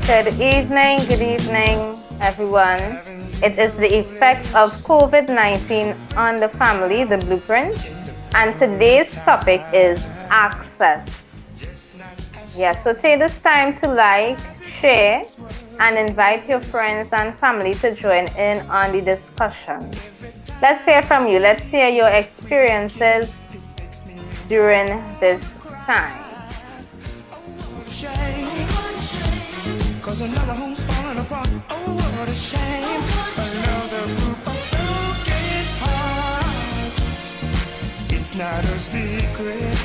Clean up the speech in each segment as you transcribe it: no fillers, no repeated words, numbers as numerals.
Good evening, everyone. It is the effect of COVID-19 on the family, the blueprint, and today's topic is access. Yeah, so take this time to like, share, and invite your friends and family to join in on the discussion. Let's hear from you. Let's hear your experiences during this time. Cause another home's falling apart. Oh, what a shame. Another group of broken hearts. It's not a secret.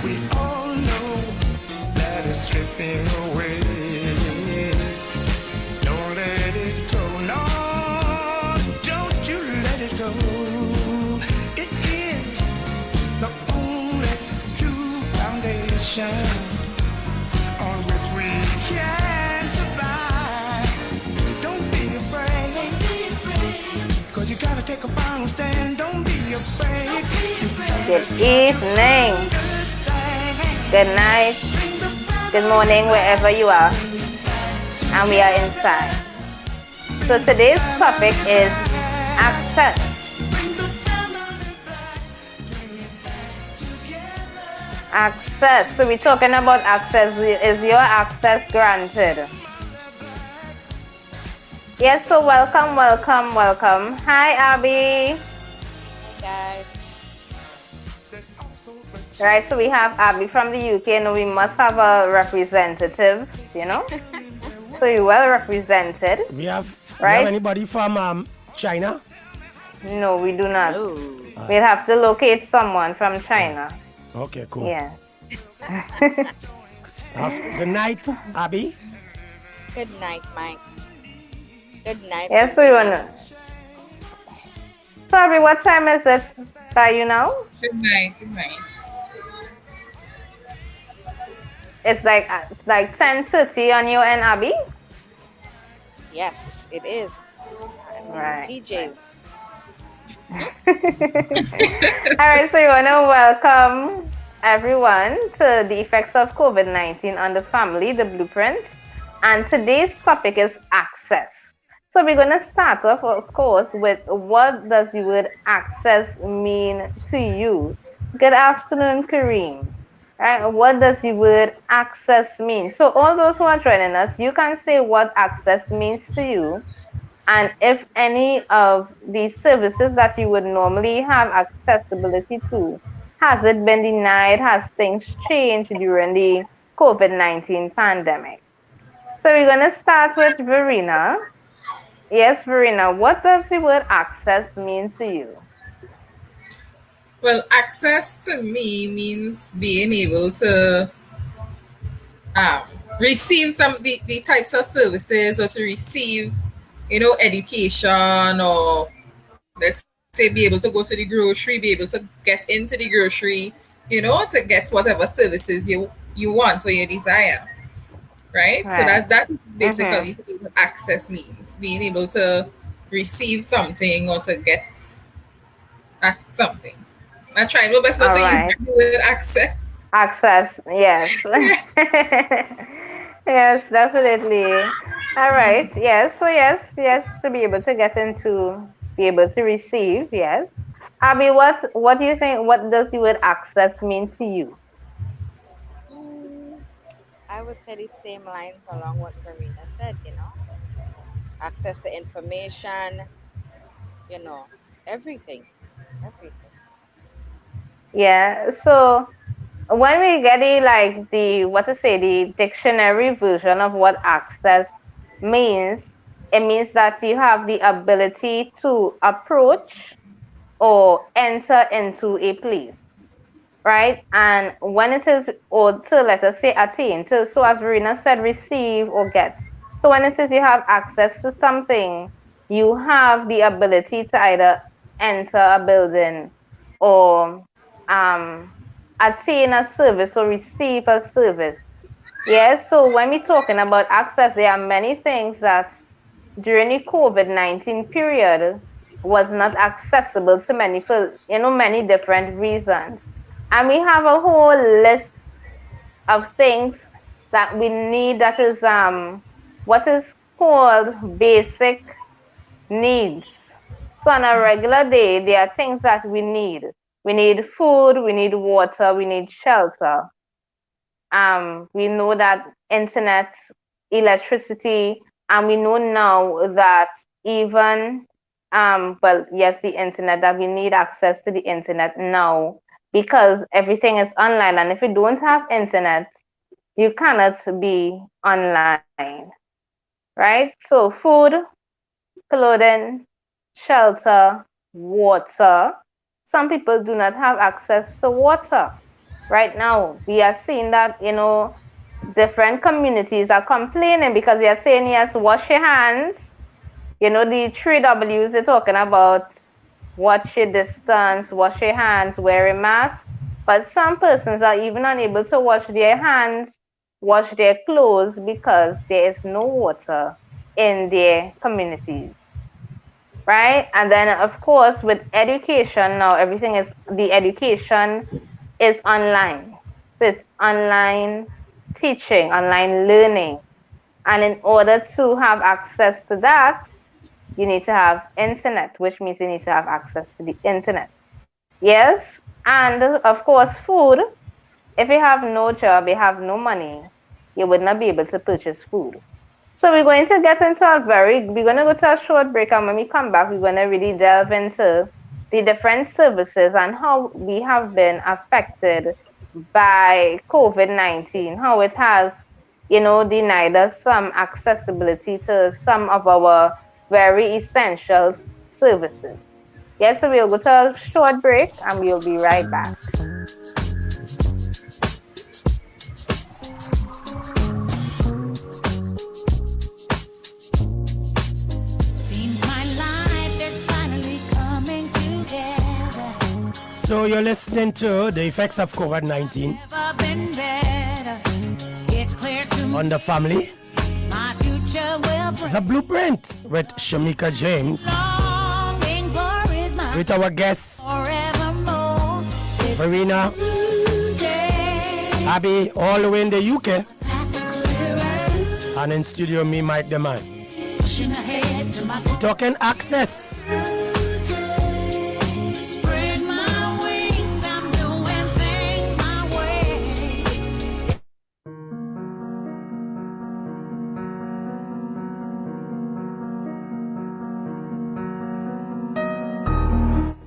We all know that it's slipping away. Don't let it go. No, don't you let it go. It is the only true foundation on which we can survive. Don't be afraid. Cause you gotta take a final stand. Don't be afraid. Good evening, good night, good morning, wherever you are. And we are inside. So today's topic is access. Access. So we're talking about access. Is your access granted? Yes, so welcome. Hi, Abby. Hey guys. Right, so we have Abby from the UK, and we must have a representative, you know? So you're well represented. We have right? Anybody from China? No, we do not. Oh. We'll have to locate someone from China. Okay, cool. Yeah. Good night, Abby. Good night, Mike. Good night. Yes, we wanna. So Abby, what time is it by you now? Good night. Good night. It's like 10:30 on your end, Abby. Yes, it is. Right. PJs. All right, so we want to welcome everyone to the effects of COVID-19 on the family, the blueprint. And today's topic is access. So we're going to start off, of course, with what does the word access mean to you? Good afternoon, Kareem. Right? What does the word access mean? So all those who are joining us, you can say what access means to you. And if any of the services that you would normally have accessibility to, has it been denied? Has things changed during the COVID-19 pandemic? So we're going to start with Verena. Yes, Verena, what does the word access mean to you? Well, access to me means being able to receive the types of services, or to receive, education, or let's say be able to go to the grocery, be able to get into the grocery, to get whatever services you want or you desire. Right? So that is basically what access means. Being able to receive something or to get something. I'm trying my best not to use the word access. Access, yes. Yes, definitely. All right. Yes. So yes, to be able to get into, be able to receive. Yes. Abby, what do you think? What does the word access mean to you? I would say the same lines along what Verena said, access to information, everything. Yeah. So when we get the dictionary version of what access means, it means that you have the ability to approach or enter into a place, right? And when it is, or to, let us say, attain to, so as Verena said, receive or get. So when it is you have access to something, you have the ability to either enter a building or attain a service or receive a service. Yes, so when we're talking about access, there are many things that during the COVID-19 period was not accessible to many for many different reasons. And we have a whole list of things that we need, that is what is called basic needs. So on a regular day, there are things that we need. We need food, we need water, we need shelter. We know that internet, electricity, and we know now that even well, yes, the internet, that we need access to the internet now because everything is online. And if you don't have internet, you cannot be online, right? So food, clothing, shelter, water. Some people do not have access to water. Right now, we are seeing that, different communities are complaining because they are saying, yes, wash your hands. The three W's they're talking about: watch your distance, wash your hands, wear a mask. But some persons are even unable to wash their hands, wash their clothes because there is no water in their communities. Right? And then, of course, with education now, the education is online. So it's online teaching, online learning. And in order to have access to that, you need to have internet, which means you need to have access to the internet. Yes? And of course, food. If you have no job, you have no money, you would not be able to purchase food. So we're going to get into we're going to go to a short break, and when we come back, we're going to really delve into the different services and how we have been affected by COVID-19, how it has, denied us some accessibility to some of our very essential services. Yes, so we'll go to a short break and we'll be right back. So you're listening to the effects of COVID-19 on the family. The Blueprint with Shamika James, with our guests Verena, Abby, all the way in the UK, and in studio me, Mike the Man. Talking access.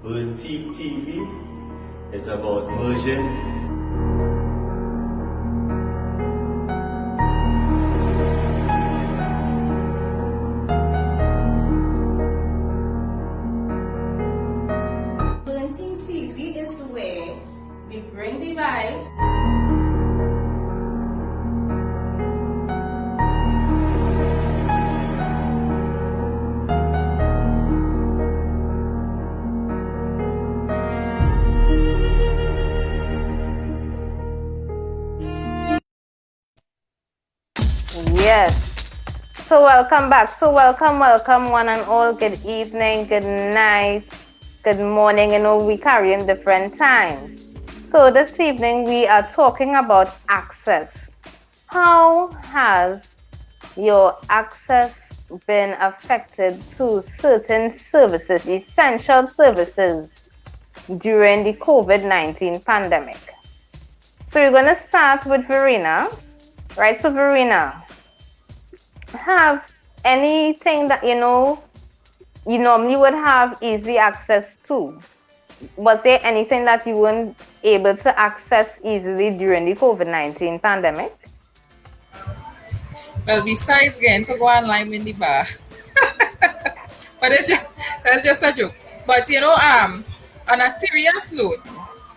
Boutique TV is about version. Boutique TV is where we bring the vibes. Yes. So welcome back. So welcome one and all. Good evening, good night, good morning. We carry in different times. So this evening we are talking about access. How has your access been affected to certain services, essential services, during the COVID-19 pandemic? So we're going to start with Verena. Right, so Verena, have anything that you normally would have easy access to? Was there anything that you weren't able to access easily during the COVID-19 pandemic? Well, besides getting to go online in the bar, but that's just a joke. But on a serious note,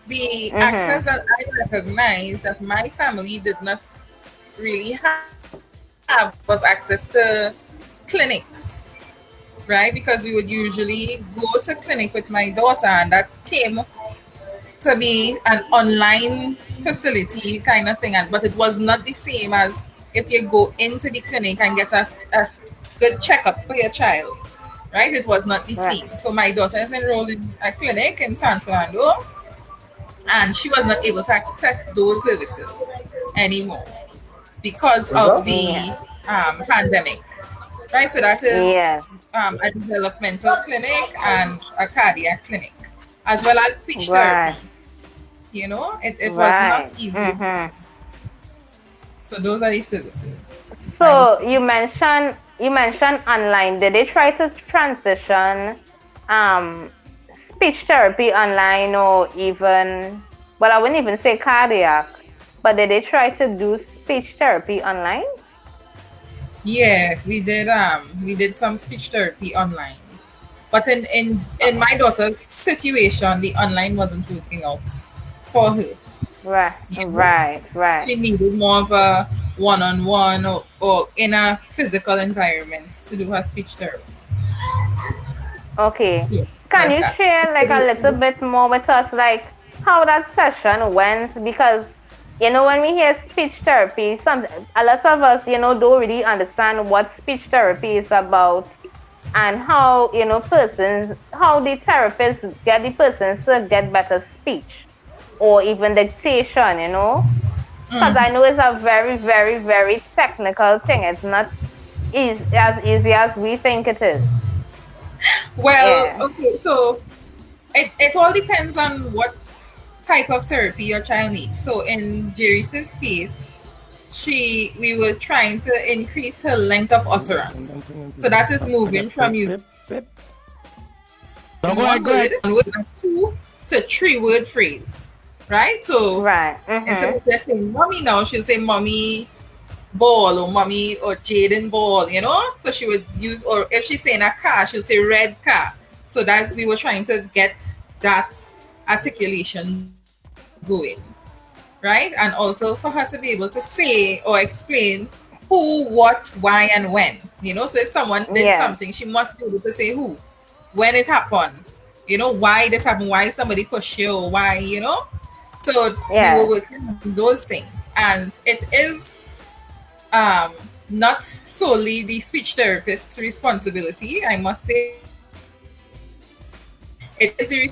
the access that I recognize that my family did not really have was access to clinics, right? Because we would usually go to clinic with my daughter, and that came to be an online facility kind of thing. But it was not the same as if you go into the clinic and get a good checkup for your child, right? It was not the same. So my daughter is enrolled in a clinic in San Fernando, and she was not able to access those services anymore because of the pandemic, right? So that is Yeah. a developmental clinic and a cardiac clinic, as well as speech Right. therapy. You know, it was Right. not easy. Mm-hmm. So those are the services. I would So say. you mentioned online. Did they try to transition um speech therapy online, or even, well, I wouldn't even say cardiac, but did they try to do speech therapy online? Yeah, we did some speech therapy online. But in my daughter's situation, the online wasn't working out for her. Right, You know? right, right. She needed more of a one-on-one or in a physical environment to do her speech therapy. Okay. So Can that's you that. share like a little bit more with us, like how that session went? Because when we hear speech therapy, a lot of us, don't really understand what speech therapy is about, and how how the therapists get the persons to get better speech, or even dictation. Because I know it's a very, very, very technical thing. It's not as easy as we think it is. Well, Yeah. okay, so it all depends on what type of therapy your child needs. So in Jerice's case, we were trying to increase her length of utterance. So that is moving from using No, go one ahead, go ahead. word, a 2 to 3 word phrase. Right? So Right. instead Mm-hmm. of just saying mommy now, she'll say mommy ball or mommy or Jaden ball, So she would use, or if she's saying a car, she'll say red car. So that's, we were trying to get that articulation going, right? And also for her to be able to say or explain who, what, why, and when. So if someone did Yeah. something, she must be able to say who, when it happened, why this happened, why somebody pushed you, or why. So we were Yeah. working on those things, and it is not solely the speech therapist's responsibility. I must say, it is the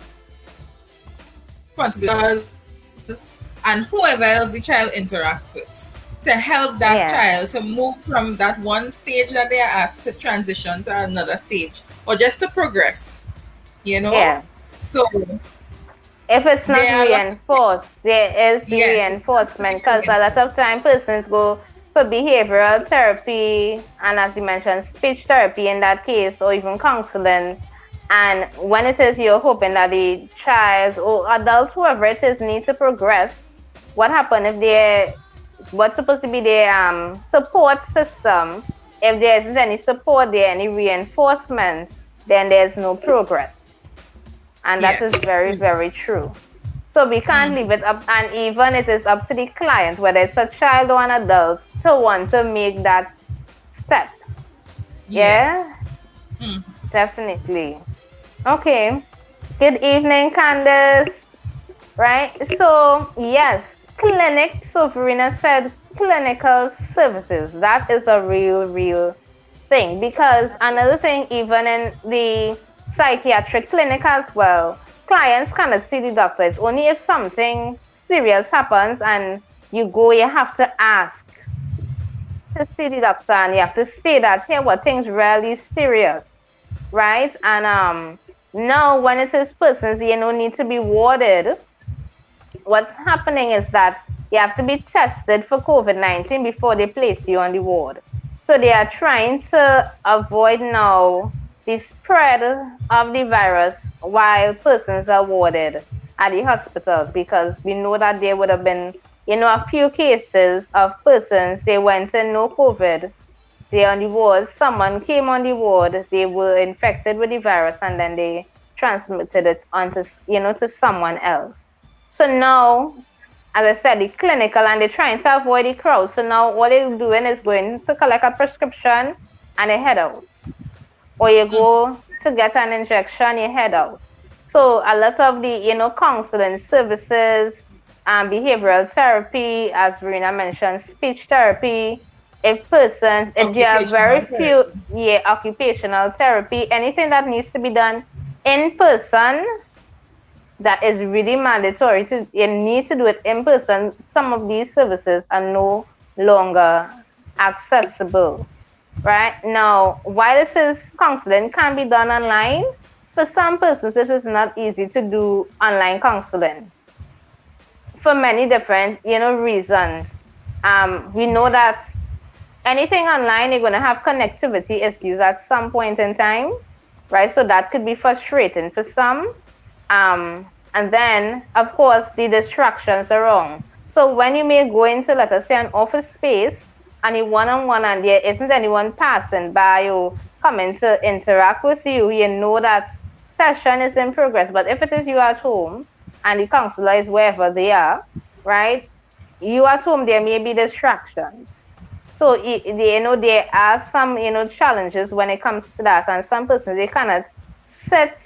responsibility and whoever else the child interacts with to help that Yeah. child to move from that one stage that they are at to transition to another stage, or just to progress. Yeah. So If it's not there are a lot of things. reinforced, there is Yes, it has to reinforcement, be because a lot of reinforced. time persons go for behavioral therapy, and as you mentioned, speech therapy in that case, or even counseling. And when it is you're hoping that the child or adults, whoever it is, need to progress, what happen if what's supposed to be their support system, if there isn't any support there, any reinforcement, then there's no progress. And that is Yes. very, very true. So we can't leave it up, and even it is up to the client, whether it's a child or an adult, to want to make that step. Yeah, definitely. Okay. Good evening, Candace. Right? So, yes, clinic. So, Verena said clinical services. That is a real, real thing. Because another thing, even in the psychiatric clinic as well, clients cannot see the doctor. It's only if something serious happens and you have to ask to see the doctor, and you have to say that here what things really serious, right? And now when it is persons need to be warded, what's happening is that you have to be tested for COVID-19 before they place you on the ward. So they are trying to avoid now the spread of the virus while persons are warded at the hospitals, because we know that there would have been, a few cases of persons, they went in no COVID, they on the ward, someone came on the ward, they were infected with the virus, and then they transmitted it onto, to someone else. So now, as I said, the clinical, and they're trying to avoid the crowd. So now what they're doing is going to collect a prescription and they head out. Or you go to get an injection, you head out. So a lot of the, counseling services, behavioral therapy, as Verena mentioned, speech therapy, if there are very few, occupational therapy, anything that needs to be done in person, that is really mandatory. You need to do it in person. Some of these services are no longer accessible. Right now, while this is counseling can be done online, for some persons it is not easy to do online counseling for many different reasons. We know that anything online, you're going to have connectivity issues at some point in time, right? So that could be frustrating for some. And then, of course, the distractions are wrong. So when you may go into, let us say, an office space and you one-on-one and there isn't anyone passing by or coming to interact with you, you know that session is in progress. But if it is you at home and the counselor is wherever they are, right? You at home, there may be distractions. So, there are some, challenges when it comes to that. And some persons, they cannot sit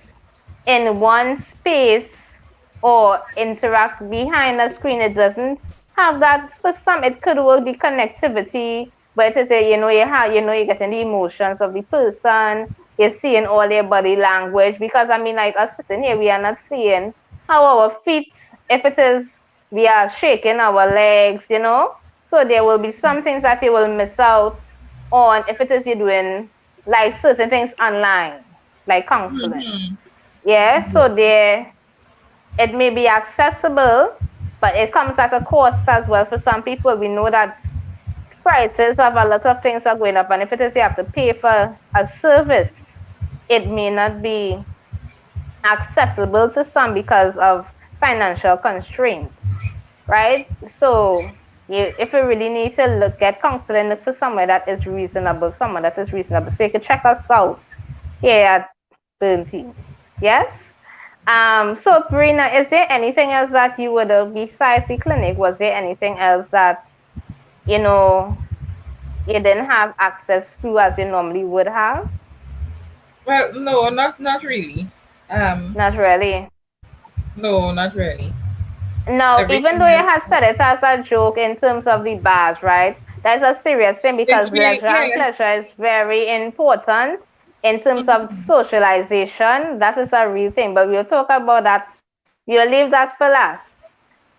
in one space or interact behind a screen. It doesn't have that. For some, it could work the connectivity, but it is, you're getting the emotions of the person. You're seeing all their body language. Because, like us sitting here, we are not seeing how our feet, if it is, we are shaking our legs, So there will be some things that you will miss out on if it is you're doing like certain things online, like counseling. Yeah, so there it may be accessible, but it comes at a cost as well for some people. We know that prices of a lot of things are going up, and if it is you have to pay for a service, it may not be accessible to some because of financial constraints, right? So if you really need to look at counseling, look for somewhere that is reasonable, someone that is reasonable. So you can check us out here at Burnteen. Yes? So Brina, is there anything else that you would have besides the clinic? Was there anything else that you didn't have access to as you normally would have? Well, no, not really. Not really. No, not really. No, even Everything though you is had said it as a joke in terms of the bars, right? That's a serious thing because it's really leisure and pleasure is very important in terms of socialization. That is a real thing, but we'll talk about that. We'll leave that for last.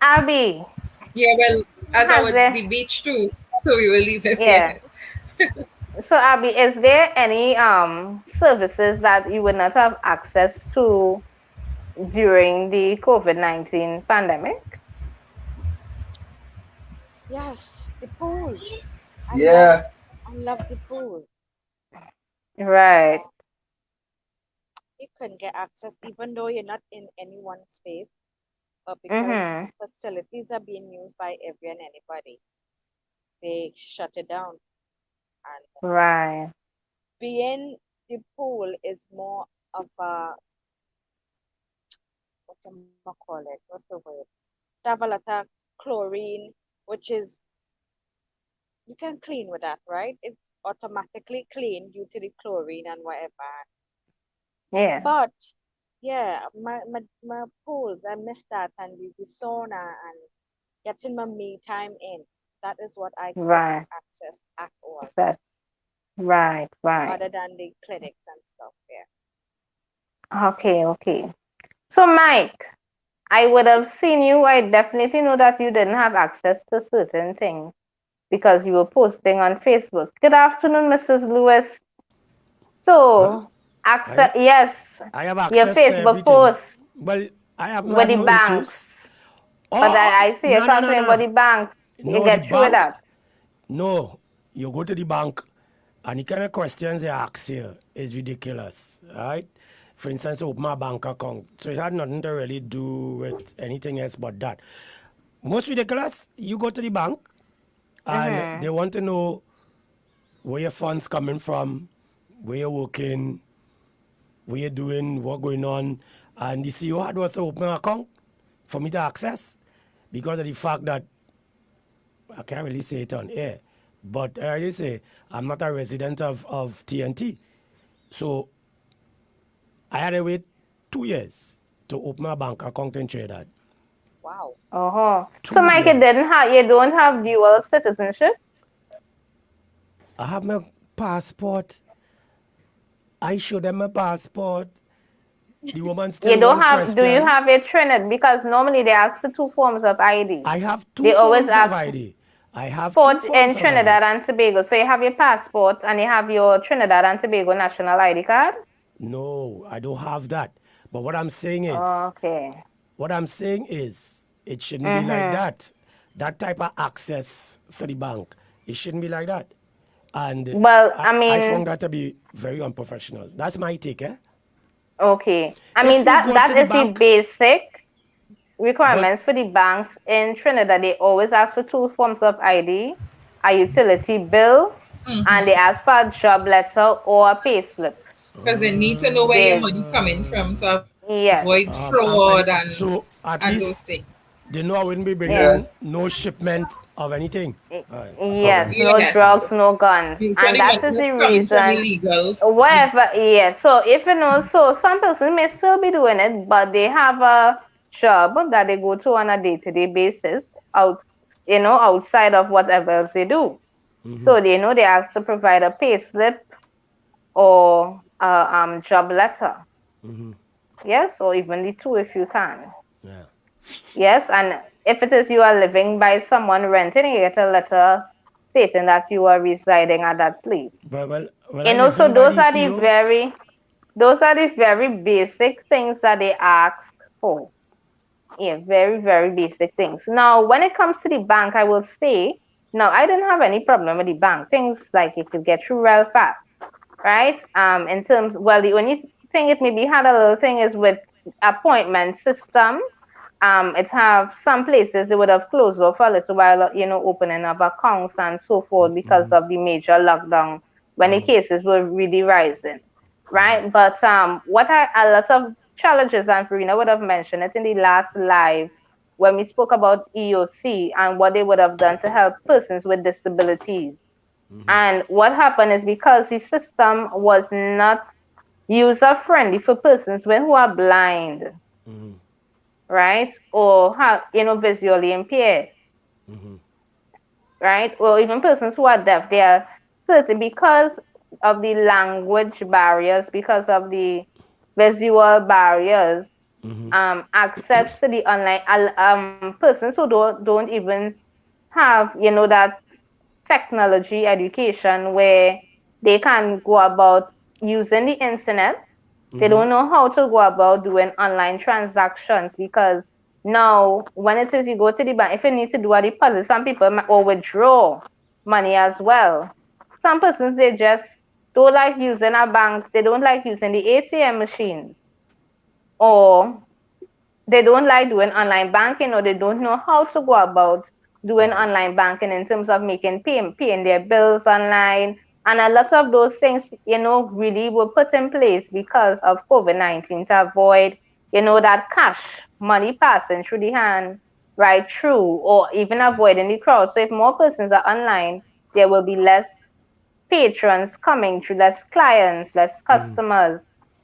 Abby, yeah. Well, as has our there? the beach too, so we will leave it Yeah. there. So Abby, is there any services that you would not have access to during the COVID-19 pandemic? Yes, the pool. Yeah. I love the pool. Right. You can get access even though you're not in any one space, but because Mm-hmm. facilities are being used by every and anybody, they shut it down. And Right. being the pool is more of a what do I call it? What's the word? They have a lot of chlorine, which is you can clean with that, right? It's automatically clean due to the chlorine and whatever. Yeah. But yeah, my pools, I miss that and the sauna and getting my me time in. That is what I couldn't Right. access at all, That's right. Right. other than the clinics and stuff. Yeah. Okay. Okay. So Mike, I would have seen you. I definitely know that you didn't have access to certain things because you were posting on Facebook. Good afternoon, Mrs. Lewis. Well, So, access, yes, I have your access to Facebook everything. post Well, I have with had the no banks. issues. But Oh, I see you no, no, no, complaining about the no. banks. You No, the get through with bank. that. No, you go to the bank, and the kind of questions they ask you is ridiculous, right? For instance, open a bank account. So it had nothing to really do with anything else but that. Most ridiculous, you go to the bank, and they want to know where your funds coming from, where you're working, what you're doing, what going on. And the CEO had was to open an account for me to access because of the fact that I can't really say it on air. But I really say I'm not a resident of TNT. So I had to wait 2 years to open a bank account in Trinidad. Wow. Oh, so 2 Mike, you years. didn't have, you don't have dual citizenship. I have my passport. I show them my passport. The woman still You don't one have. Do you question. have a Trinidad? Because normally they ask for two forms of ID. I have two They always forms of ask. ID. I have Port two in forms of ID. Trinidad and Tobago. So you have your passport and you have your Trinidad and Tobago national ID card? No, I don't have that. But what I'm saying is, Okay. it shouldn't be like that. That type of access for the bank, it shouldn't be like that. And Well, I I mean, found that to be very unprofessional. That's my take, eh? okay. I If mean, you that go that to the is the bank, basic but requirements for the banks in Trinidad. They always ask for two forms of ID, a utility bill, and they ask for a job letter or a pay slip. Because they need to know where your They, money coming from to yes, avoid fraud so at and those least things. they know I wouldn't be yes. bringing no shipment of anything. Alright. Yes, no Yes. drugs, no guns. And Usually that money is the that's coming from reason, illegal. whatever, yes. So if you know, so some persons may still be doing it, but they have a job that they go to on a day-to-day basis outside of whatever else they do. So they know they have to provide a pay slip or a job letter. Yes, or even the two if you can. Yeah. Yes, and if it is you are living by someone renting, you get a letter stating that you are residing at that place. Well, You I know, so living by those the are the CO. those are the very basic things that they ask for. Yeah, very, very basic things. Now, when it comes to the bank, I will say, now I didn't have any problem with the bank. Things like it could get through real fast, right? In terms, well, the only thing it maybe had a little thing is with appointment system. It have some places they would have closed off for a little while, opening up accounts and so forth because of the major lockdown when the cases were really rising, right? But what are a lot of challenges, and Farina would have mentioned it in the last live when we spoke about EOC and what they would have done to help persons with disabilities. And what happened is because the system was not user friendly for persons who are blind, right? Or visually impaired, right? Or even persons who are deaf. They are certainly because of the language barriers, because of the visual barriers, access to the online, persons who don't even have, that technology education where they can go about using the internet. They don't know how to go about doing online transactions because now when it is you go to the bank, if you need to do a deposit, some people or withdraw money as well. Some persons, they just don't like using a bank. They don't like using the ATM machine, or they don't like doing online banking, or they don't know how to go about doing online banking in terms of paying their bills online. And a lot of those things, really were put in place because of COVID-19 to avoid, that cash money passing through the hand right through, or even avoiding the crowd. So if more persons are online, there will be less patrons coming through, less clients, less customers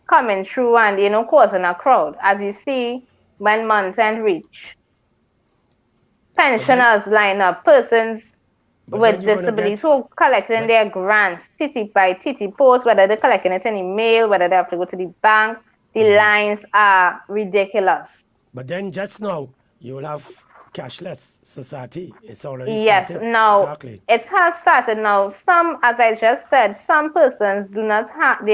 coming through and, causing a crowd. As you see, when month end reach, pensioners line up, persons with you're gonna disabilities get, who are collecting their grants, titty by titty post, whether they're collecting it in the mail, whether they have to go to the bank, the lines are ridiculous. but then just now you will have cashless society. It's already Yes, started. now Exactly. it has started now. Some, as I just said, some persons do not have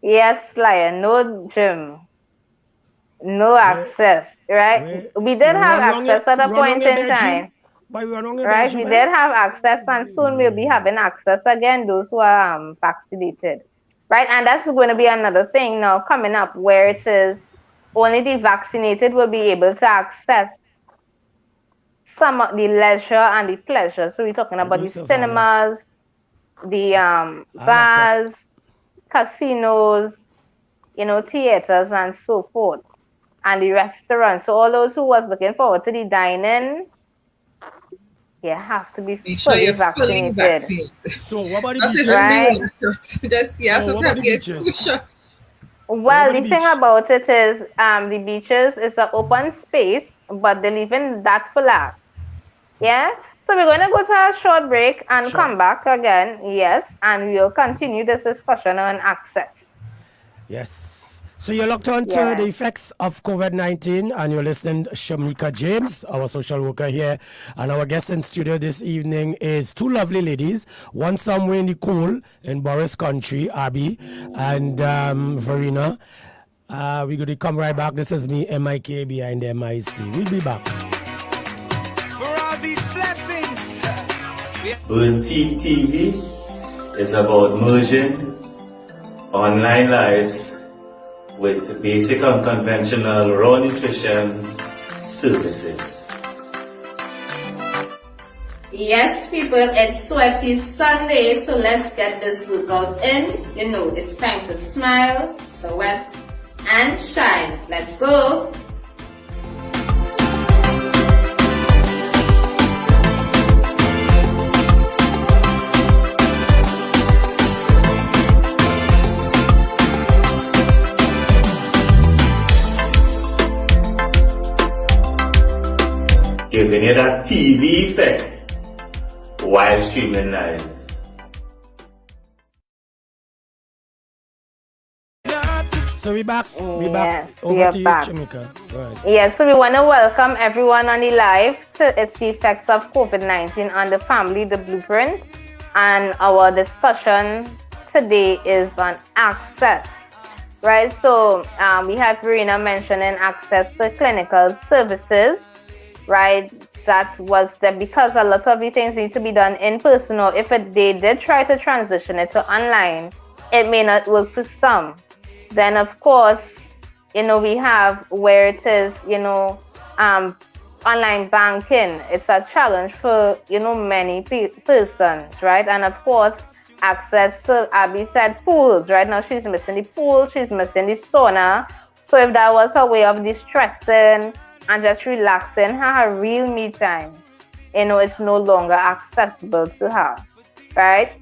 yes, Lion, no gym, no access, right? We did have access at a point in time, right? We did have access, and soon we'll be having access again, those who are vaccinated, right? And that's going to be another thing now coming up where it is only the vaccinated will be able to access some of the leisure and the pleasure. So we're talking about the cinemas, the bars, casinos, theaters and so forth, and the restaurants. So all those who was looking forward to the dining, you have to be Make sure fully you're fully vaccinated. vaccinated. So what about the Not beaches? even Right. the 1 shot. Just you have So to what about have the your beaches? 2 shots. Well, about the the thing beach? about it is the beaches is an open space, but they're leaving that for last. Yeah? So we're going to go to a short break and come back again. Yes. And we'll continue this discussion on access. Yes. So you're locked on to Yeah. the effects of COVID-19 and you're listening to Shamika James, our social worker here. And our guest in studio this evening is two lovely ladies, one somewhere in the cool in Boris Country, Abby and Verena. We're going to come right back. This is me, MIK behind MIC. We'll be back. For all these blessings. Boutique TV is about merging online lives with basic and conventional raw nutrition services. Yes, people, it's Sweaty Sunday, so let's get this workout in. You know, it's time to smile, sweat, and shine. Let's go. Giving you that TV effect while streaming live. So we're back. We're back. Yes, Over we are to you, back. Shamika. Go ahead. Yes, so we want to welcome everyone on the live to It's the Effects of COVID-19 on the Family, the Blueprint. And our discussion today is on access, right? So we have Verena mentioning access to clinical services, right? That was there because a lot of the things need to be done in person, or if they did try to transition it to online, it may not work for some. Then, of course, we have where it is, online banking. It's a challenge for, many persons, right? And of course, access to, Abby said, pools. Right now, she's missing the pool, she's missing the sauna. So if that was her way of distressing and just relaxing, her real me time, it's no longer accessible to her, right?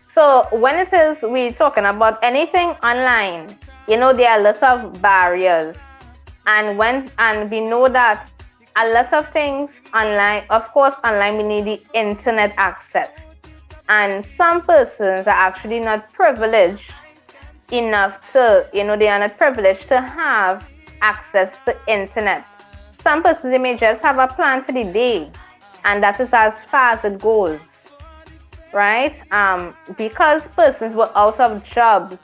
So when it is we're talking about anything online, there are lots of barriers. And we know that a lot of things online, of course, online we need the internet access. And some persons are actually not privileged enough to, they are not privileged to have access to internet. Some persons, they may just have a plan for the day, and that is as far as it goes. Right? Because persons were out of jobs,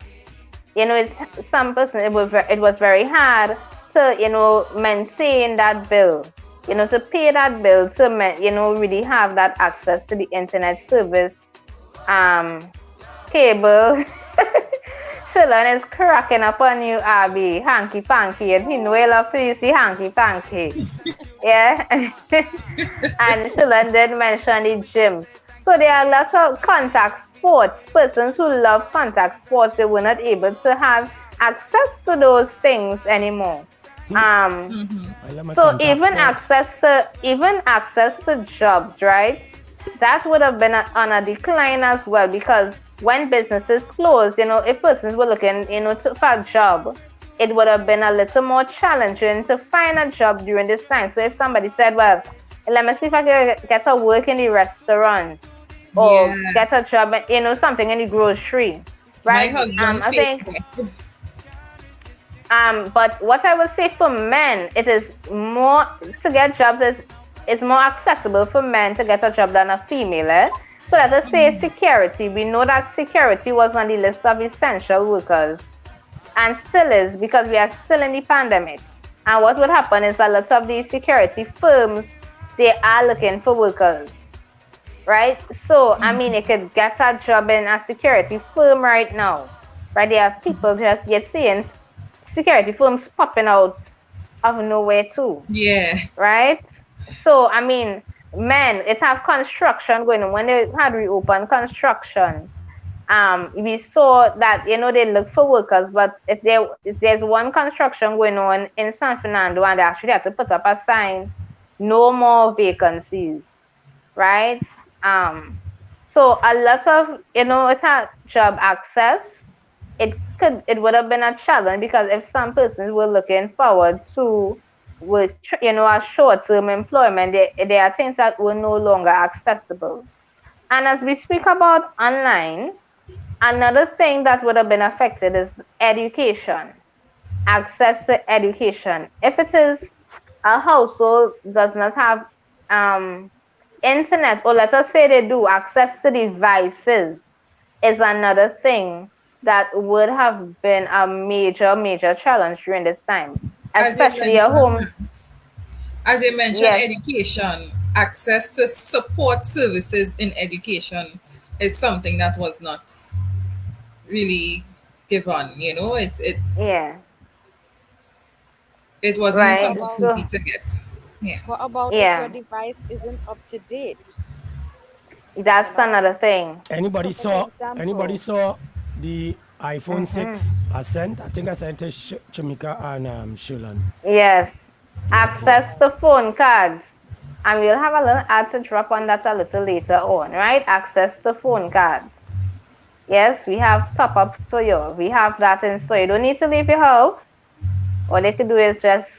some persons, it was very hard to, maintain that bill, to pay that bill, to, really have that access to the internet service, cable. Shillan is cracking up on you, Abby, hanky panky, and he know I love to see hanky panky. Yeah. And Shillan did mention the gym. So there are lots of contact sports. Persons who love contact sports, they were not able to have access to those things anymore. So even access to jobs, right? That would have been on a decline as well, because when businesses closed, if persons were looking, for a job, it would have been a little more challenging to find a job during this time. So if somebody said, well, let me see if I can get a work in the restaurant, or get a job, something in the grocery, right? My husband I think. But what I would say for men, it is more to get jobs is more accessible for men to get a job than a female. So let us say security. We know that security was on the list of essential workers, and still is, because we are still in the pandemic. And what would happen is a lot of these security firms, they are looking for workers. Right? So, I mean, you could get a job in a security firm right now. Right? There are people just yet seeing security firms popping out of nowhere too. Yeah. Right? So, I mean, men, it have construction going on. When they had reopened construction, we saw that, they look for workers, but if there's one construction going on in San Fernando, and they actually have to put up a sign, no more vacancies. Right? So a lot of, it's a job access. It would have been a challenge, because if some persons were looking forward to, a short-term employment, there are things that were no longer accessible. And as we speak about online, Another thing that would have been affected is education, access to education. If it is a household does not have internet, or let us say they do, access to devices is another thing that would have been a major challenge during this time, especially a home. As you mentioned, Yes. education, access to support services in education is something that was not really given. You know, Yeah. it wasn't Right. something So easy to get. Yeah. What about if your yeah, device isn't up to date? that's another thing. Anybody So, for saw example, anybody saw the iPhone Mm-hmm. 6 I sent? I think I sent it to Chimika and Shilan. Yes. Access to phone cards. And we'll have a little ad to drop on that a little later on, right? Access to phone cards. Yes, we have top up Soyo. We have that in so you don't need to leave your house. All they can do is just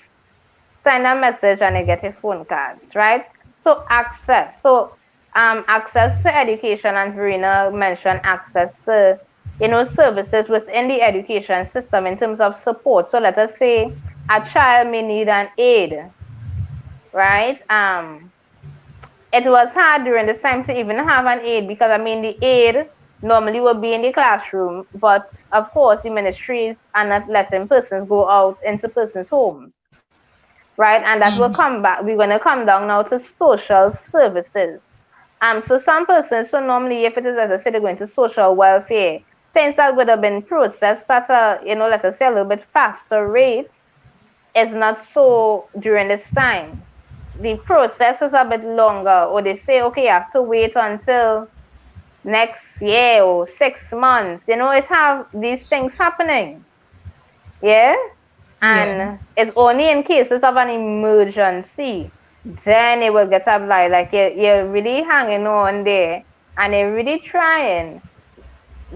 send a message and they get your phone cards, right? So access. So access to education, and Verena mentioned access to services within the education system in terms of support. So let us say a child may need an aid, right? It was hard during this time to even have an aid because the aid normally will be in the classroom, but of course the ministries are not letting persons go out into persons' homes, right? And that will come back. We're going to come down now to social services. So some persons, so normally if it is, as I said, they're going to social welfare, things that would have been processed at a, let us say a little bit faster rate is not so during this time. The process is a bit longer, or they say, okay, you have to wait until next year or 6 months. It have these things happening. Yeah? And it's only in cases of an emergency, then it will get applied. Like you're really hanging on there and you're really trying.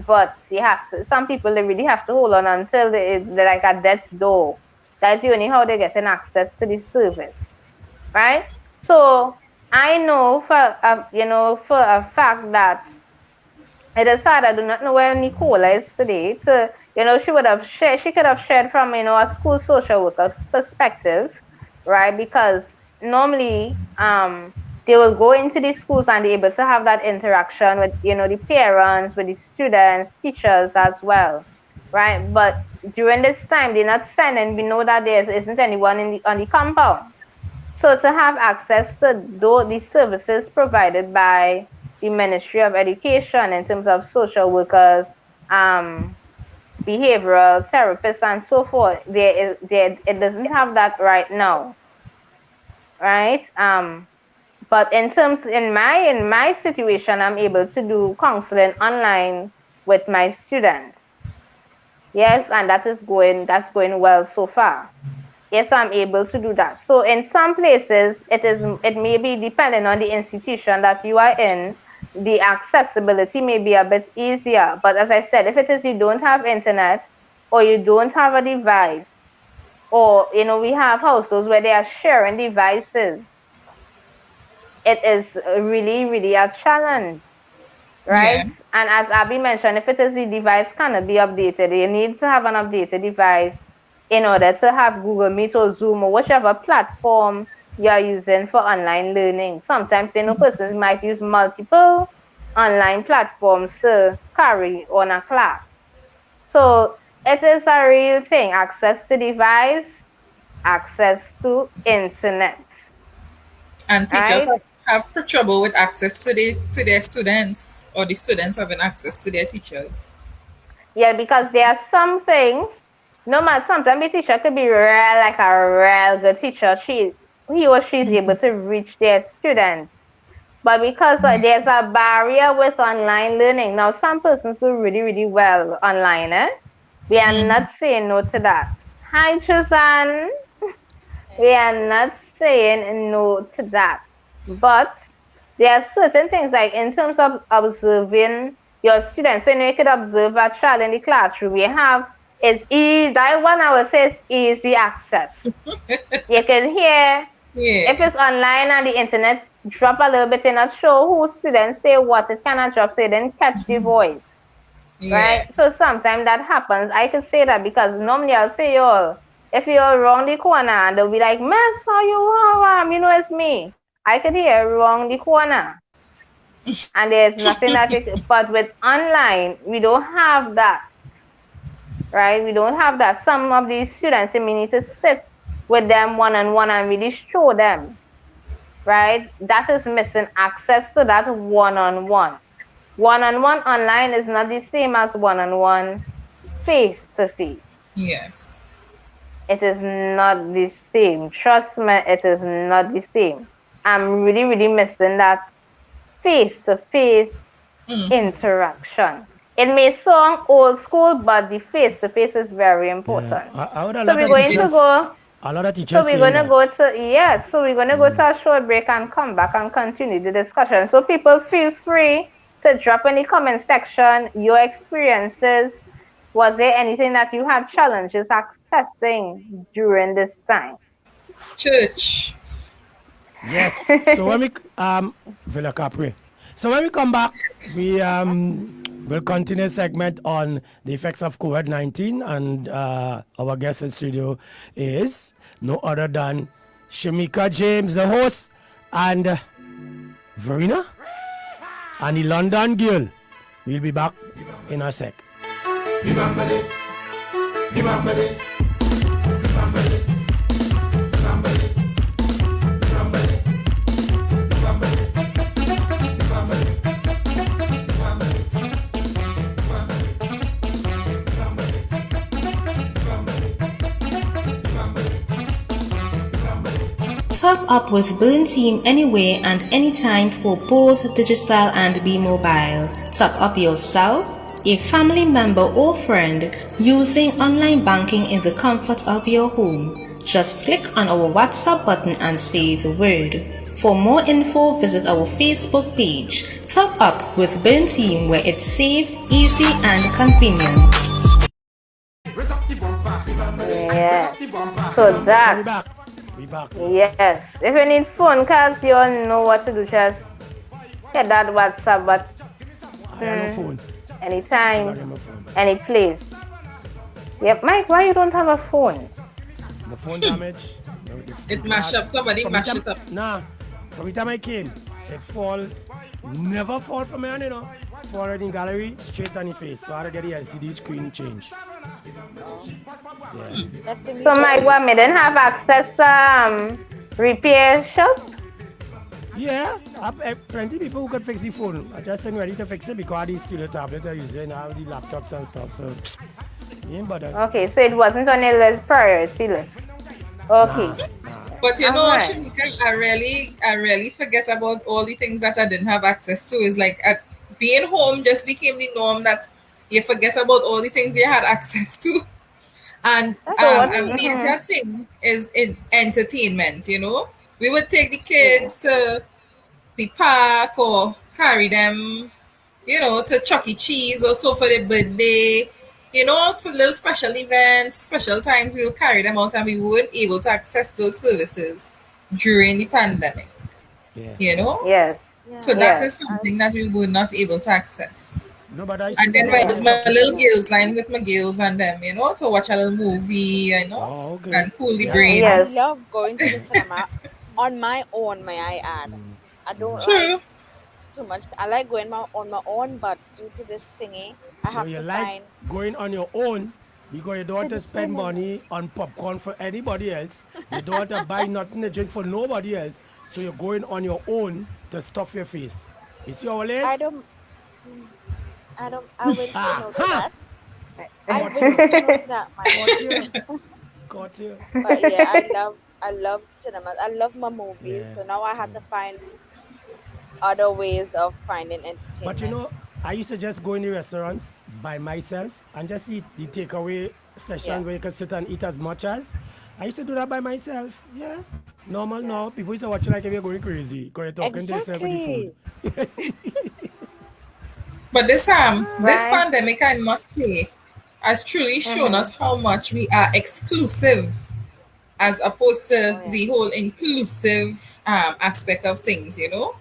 But some people, they really have to hold on until they're like at death's door. That's the only how they're getting access to the service. Right? So I know for a fact that it is sad. I do not know where Nicola is today. She could have shared from a school social worker's perspective, right? Because normally they will go into the schools and be able to have that interaction with the parents, with the students, teachers as well, right? But during this time they're not sending. We know that there isn't anyone on the compound. So to have access to these services provided by the Ministry of Education in terms of social workers, behavioral therapists, and so forth, it doesn't have that right now, right? But in my situation, I'm able to do counseling online with my students. Yes, and that's going well so far. Yes, I'm able to do that. So in some places, it may be depending on the institution that you are in, the accessibility may be a bit easier. But as I said, if it is you don't have internet or you don't have a device, or we have households where they are sharing devices, it is really, really a challenge, right? Yeah. And as Abby mentioned, if it is the device cannot be updated, you need to have an updated device in order to have Google Meet or Zoom or whichever platform you're using for online learning. Sometimes, persons might use multiple online platforms to carry on a class. So it is a real thing. Access to device, access to internet. And teachers Right? have trouble with access to their students, or the students having access to their teachers. Yeah, because there are some things. No matter, sometimes the teacher could be like a real good teacher. He or she is able to reach their students. But because there's a barrier with online learning, now some persons do really, really well online. We are not saying no to that. Hi, Susan. We are not saying no to that. But there are certain things, like in terms of observing your students. So you could observe a child in the classroom. You have that one I would say is easy access. You can hear if it's online and the internet drop a little bit, and not show who students say what, it cannot drop, so you didn't catch the voice. Yeah. right? So sometimes that happens. I could say that because normally I'll say, y'all, if you're around the corner and they'll be like, Miss, how you are? You know it's me. I could hear around the corner. And there's nothing that but with online, we don't have that, right? We don't have that. Some of these students, we need to sit with them one-on-one and really show them, right? That is missing access to that one-on-one. One-on-one online is not the same as one-on-one face-to-face. Yes. It is not the same. Trust me, it is not the same. I'm really, really missing that face-to-face interaction. It may sound old school, but the face-to-face is very important. I would a So lot we're of going to teachers, go. a lot of So teachers we're saying going to that. go to, yes, so we're going to go to a short break and come back and continue the discussion. So people feel free to drop in the comment section your experiences. Was there anything that you had challenges accessing during this time? Church. Yes. So when we Villa Capri. So when we come back, we will continue segment on the effects of COVID-19, and our guest in studio is no other than Shamika James, the host, and Verena and the London Girl. We'll be back in a sec. Top up with Burn Team anywhere and anytime for both digital and B-Mobile. Top up yourself, a family member or friend using online banking in the comfort of your home. Just click on our WhatsApp button and say the word. For more info, visit our Facebook page. Top up with Burn Team, where it's safe, easy and convenient. Yes. So So we that, back. We back. yes. If you need phone calls, you all know what to do. Just hit that WhatsApp, but I have no phone. I anytime, have no phone. any place. Yep, Mike, why you don't have a phone? The phone damage. It mash up. Somebody From mash the it time- up. Nah. From the time I came, it fall, never fall from me, fall in the gallery, straight on the face. So I had to get the LCD screen changed. Yeah. So Mike, what, me didn't have access to repair shop? Yeah, plenty of people who could fix the phone. I just ain't ready to fix it because these studio tablets are using now the laptops and stuff. So, you ain't bother. Okay, so it wasn't on your list, priority list. Okay. But you know, Alright. Shamika, I really forget about all the things that I didn't have access to. Is like being home just became the norm that you forget about all the things you had access to. And So what? a major thing is in entertainment. You know, we would take the kids to the park or carry them, you know, to Chuck E. Cheese or so for their birthday. You know, for little special events, special times, we'll carry them out, and we weren't able to access those services during the pandemic. Yeah. You know, Yes. so that Yes. is something that we were not able to access. No, but I used to And then go to my Chuck E. little Cheese. girls, I'm with my girls and them, you know, to watch a little movie, you know, Oh, okay. and cool the Yeah. brain. Yes. I love going to the cinema on my own, may I add. I don't True. like too much. I like going on my own, but due to this thingy, I No, have you to like find. going on your own because you don't want To to the spend cinema. money on popcorn for anybody else. You don't want to buy nothing to drink for nobody else. So you're going on your own to stuff your face. You see how it is? I will say no to that. I will Got say you. no to that, my Got you. Got you. But yeah, I love cinemas. I love my movies. Yeah. So now I have to find other ways of finding entertainment. But you know, I used to just go in the restaurants by myself and just eat the takeaway session Yeah. where you can sit and eat as much as. I used to do that by myself. Yeah. Normal now. People used to watch you like if you're going crazy because you're talking to yourself with the Exactly. food. But this Right. pandemic, I must say, has truly shown us how much we are exclusive as opposed to Oh, yeah. the whole inclusive aspect of things, you know.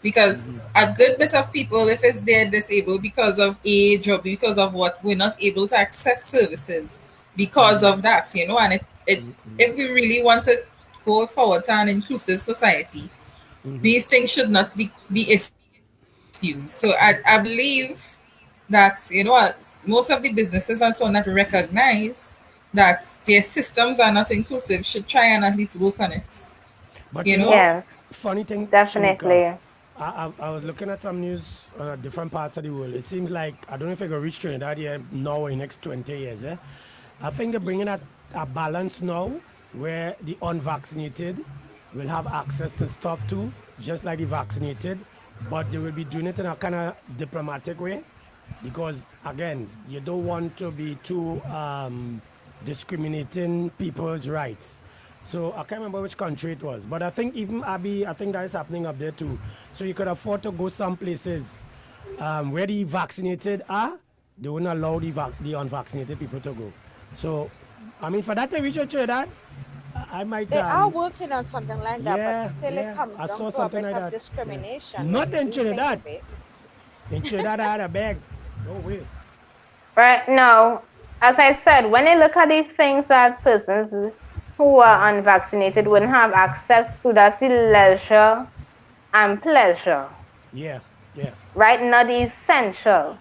because a good bit of people, if it's they're disabled because of age or because of what, we're not able to access services because of that, you know. And it if we really want to go forward to an inclusive society, these things should not be issues. So I believe that, you know, most of the businesses and so on that recognize that their systems are not inclusive should try and at least work on it. But You you know? know, Yes, funny thing, Shamika, definitely. I was looking at some news on different parts of the world. It seems like, I don't know if I go reach Trinidad here now in the next 20 years. I think they're bringing a balance now where the unvaccinated will have access to stuff too, just like the vaccinated, but they will be doing it in a kind of diplomatic way because, again, you don't want to be too discriminating people's rights. So I can't remember which country it was, but I think even Abby, I think that is happening up there too. So you could afford to go some places where the vaccinated are, they wouldn't allow the unvaccinated people to go. So, I mean, for that to reach to that, I might. They are working on something like that, yeah, but still yeah, it comes I down saw to a something bit like of that. discrimination. Not when in you think Trinidad. of it. In Trinidad, I had a bag. No way. Right now, as I said, when I look at the things that persons who are unvaccinated wouldn't have access to, that's the leisure and pleasure. Yeah, yeah. Right? Not the essential.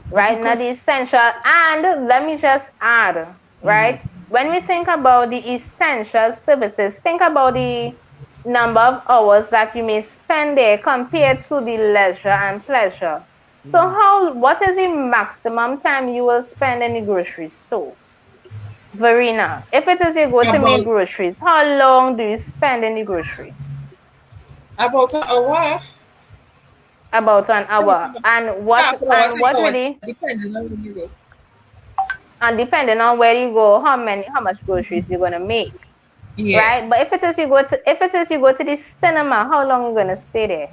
But you Right? Not the cost. essential. And let me just add, right? When we think about the essential services, think about the number of hours that you may spend there compared to the leisure and pleasure. So what is the maximum time you will spend in the grocery store? Verena, if it is you go to make About groceries, how long do you spend in the grocery? about an hour, About an hour. half an hour to an hour, Really, depending on where you go. and depending on where you go, how much groceries you're gonna make, Yeah. right? But if it is you go to the cinema, how long you gonna stay there?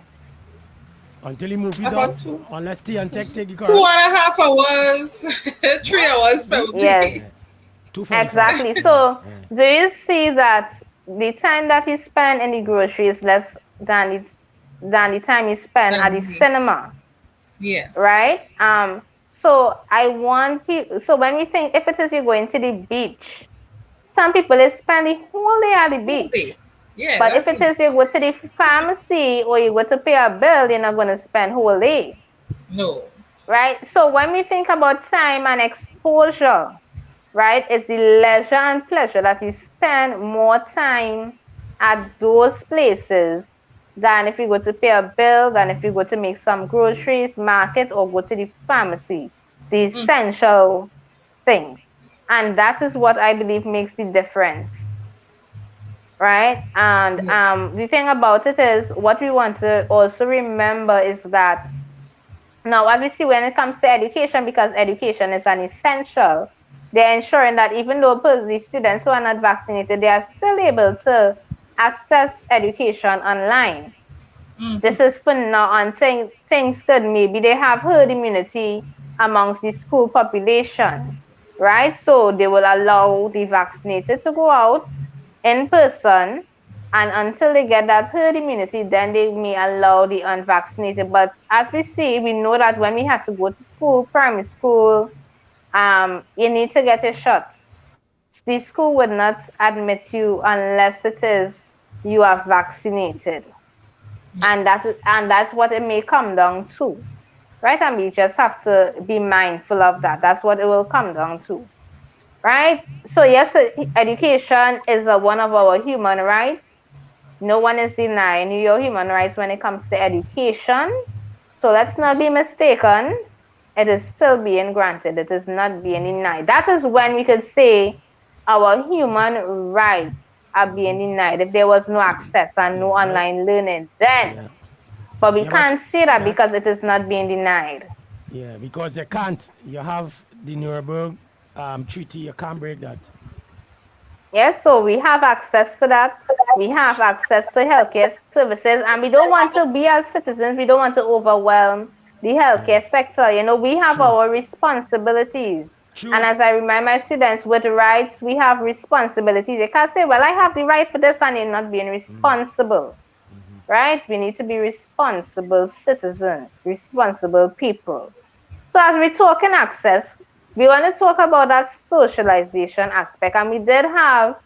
Until the movie About done, unless T and Tech take the 2.5 hours, 3 hours probably. Yes, 2:45. exactly. So do you see that the time that you spend in the grocery is less than the time you spend at the cinema? Yes. Right? So I want people. So when we think, if it is you going to the beach, some people they spend the whole day at the beach. Okay. Yeah. But if it is you go to the pharmacy or you go to pay a bill, you're not going to spend whole day. No. Right? So when we think about time and exposure, right, it's the leisure and pleasure that you spend more time at those places than if you go to pay a bill, than if you go to make some groceries, market, or go to the pharmacy, the essential things. And that is what I believe makes the difference. Right? And the thing about it is, what we want to also remember is that now, as we see when it comes to education, because education is an essential, they're ensuring that even though the students who are not vaccinated, they are still able to access education online. This is for now on things that maybe they have herd immunity amongst the school population, right? So they will allow the vaccinated to go out in person, and until they get that herd immunity, then they may allow the unvaccinated. But as we see, we know that when we have to go to school, primary school, you need to get a shot. The school would not admit you unless it is you are vaccinated. And that's what it may come down to. Right? And we just have to be mindful of that. That's what it will come down to. Right? So yes, education is one of our human rights. No one is denying your human rights when it comes to education. So let's not be mistaken. It is still being granted. It is not being denied. That is when we could say our human rights are being denied, if there was no access and no online learning then. But we can't say that because it is not being denied. Yeah, because they can't. You have the Nuremberg treaty, you can't break that. Yes, so we have access to that. We have access to healthcare services, and we don't want to be, as citizens, we don't want to overwhelm the healthcare sector. You know, we have our responsibilities. And as I remind my students, with rights, we have responsibilities. They can't say, well, I have the right for this, and they're not being responsible. right? We need to be responsible citizens, responsible people. So as we talk in access, we want to talk about that socialization aspect, and we did have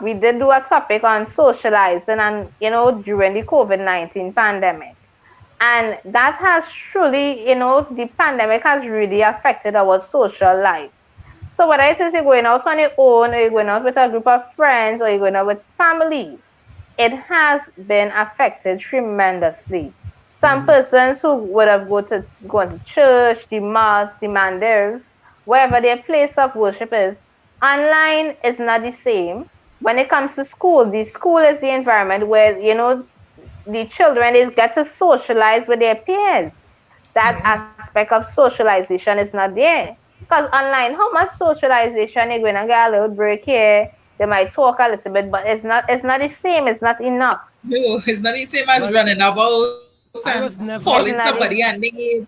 we did do a topic on socializing, and during the COVID-19 pandemic. And that has truly, the pandemic has really affected our social life. So whether it is you're going out on your own, or you're going out with a group of friends, or you're going out with family, it has been affected tremendously. Some persons who would have gone to church, the mosque, the mandirs, wherever their place of worship is, online is not the same. When it comes to school, the school is the environment where, the children get to socialize with their peers. That aspect of socialization is not there. Because online, how much socialization you're going to get a little break here? They might talk a little bit, but it's not the same. It's not enough. No, it's not the same as running about and calling somebody a name,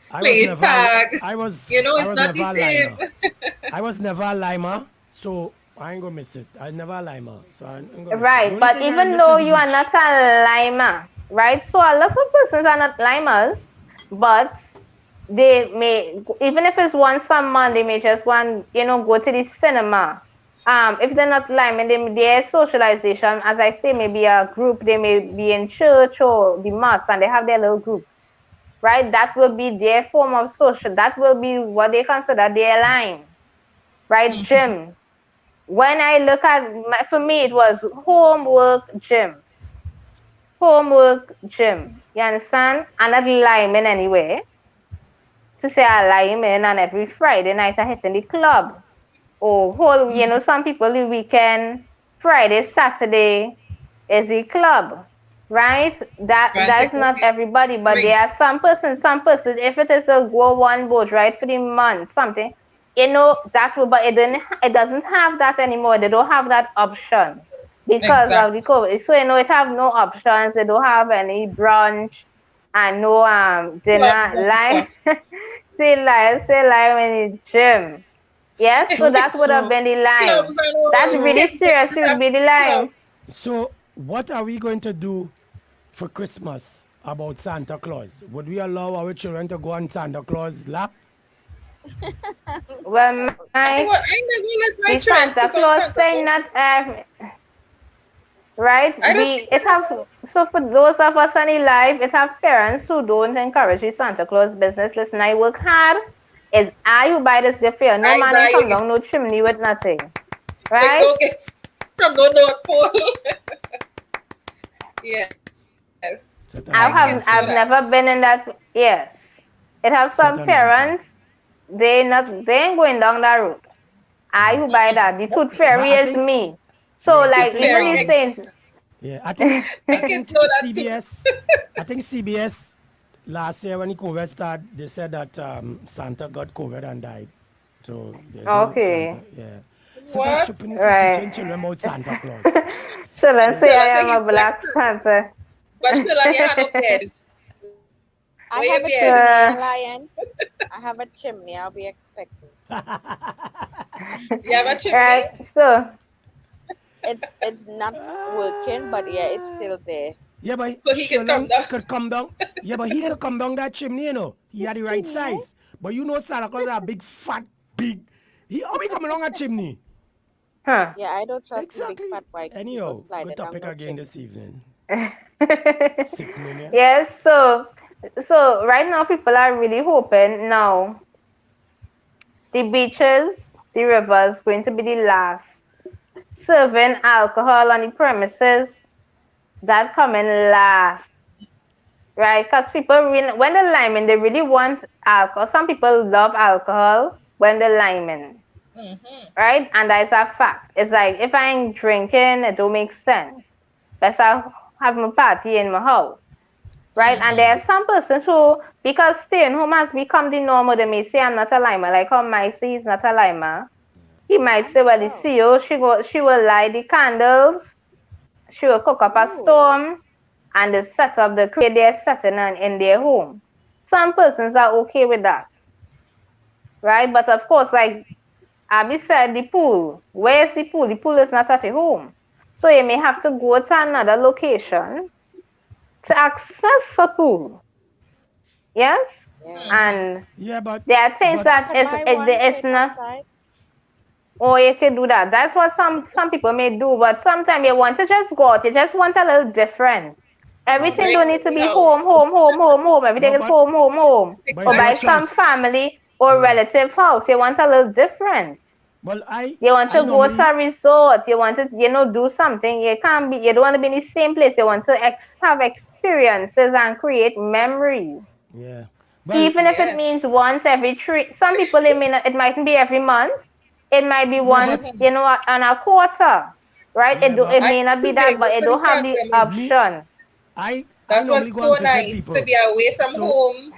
playing tag. It's not the same. I was never a limer, so I ain't gonna miss it. I never a limer, so I ain't gonna right, miss it. but even though you are not a limer, right? So a lot of persons are not limers, but they may, even if it's once a month, they may just want, go to the cinema. If they're not liming, their socialization, as I say, maybe a group, they may be in church or the mosque, and they have their little groups, right? That will be their form of social. That will be what they consider their line, right? Gym. When I look at, for me, it was homework, gym. Homework, gym. You understand? I'm not liming anyway. To say I liming, and every Friday night I hit in the club. Or some people the weekend, Friday, Saturday is the club, right? That is not everybody, but there are some persons, if it is a go one boat, right, for the month, something, that will, but it doesn't have that anymore. They don't have that option because of the COVID. So it have no options. They don't have any brunch and no dinner. Say live in the gym. Yes, so that would have been the line. That's really serious. It would be the line. So what are we going to do for Christmas about Santa Claus? Would we allow our children to go on Santa Claus' lap? Well, the Santa Claus thing not right. So for those of us on the live, it have parents who don't encourage the Santa Claus business. Listen, I work hard. It's I who buy this gift for you. No man come down, no chimney with nothing. Right? From no North Pole. Yes. I've never been in that. Yes. It have some parents, they ain't going down that route. I who buy that. The tooth fairy is me. So like even these things. Yeah, I think CBS. I think CBS last year when the COVID started, they said that Santa got COVID and died. So okay. What? Right. Children about Santa Claus. So let's say I am a black Santa. But still, I have a bed. I have a chimney, Lion. I have a chimney. I'll be expecting. You have a chimney? Right. So it's not working, but yeah, it's still there. Yeah, but so he can come down. Could come down. Yeah, but he could come down that chimney, you know. He had the right size. But you know Santa Claus is a big, fat, big. He always come along a chimney. Huh. Yeah, I don't trust the big fat white. Anyhow, good topic again this evening. Yes, so right now people are really hoping now the beaches, the rivers going to be the last serving alcohol on the premises. That coming last, right? Because people when they're liming, they really want alcohol. Some people love alcohol when they're liming, right? And that's a fact. It's like if I ain't drinking, it don't make sense. Let's have my party in my house, right? And there are some persons who, because staying home has become the normal, they may say I'm not a limer. Like how Mike say he's not a limer. He might say, well, the CEO, she will light the candles. She will cook up a storm and they set up the crate they're setting in their home. Some persons are okay with that, right? But of course, like Abby said, the pool. Where's the pool? The pool is not at the home. So you may have to go to another location to access a pool. Yes? And Yeah, but there are things that it's not. Or you can do that. That's what some people may do, but sometimes you want to just go out. You just want a little different. Everything don't need to be home. Everything is home. But Or it's by your some choice. family or relative house. You want a little different. Well, You want to I go to normally- a resort. You want to, do something. You don't want to be in the same place. You want to have experiences and create memories. Yeah. Even if it means once every 3. Some people it mightn't be every month. It might be once, on a quarter, right? Yeah, It may not be that, but it don't have the option. That's what's so nice to be away from home,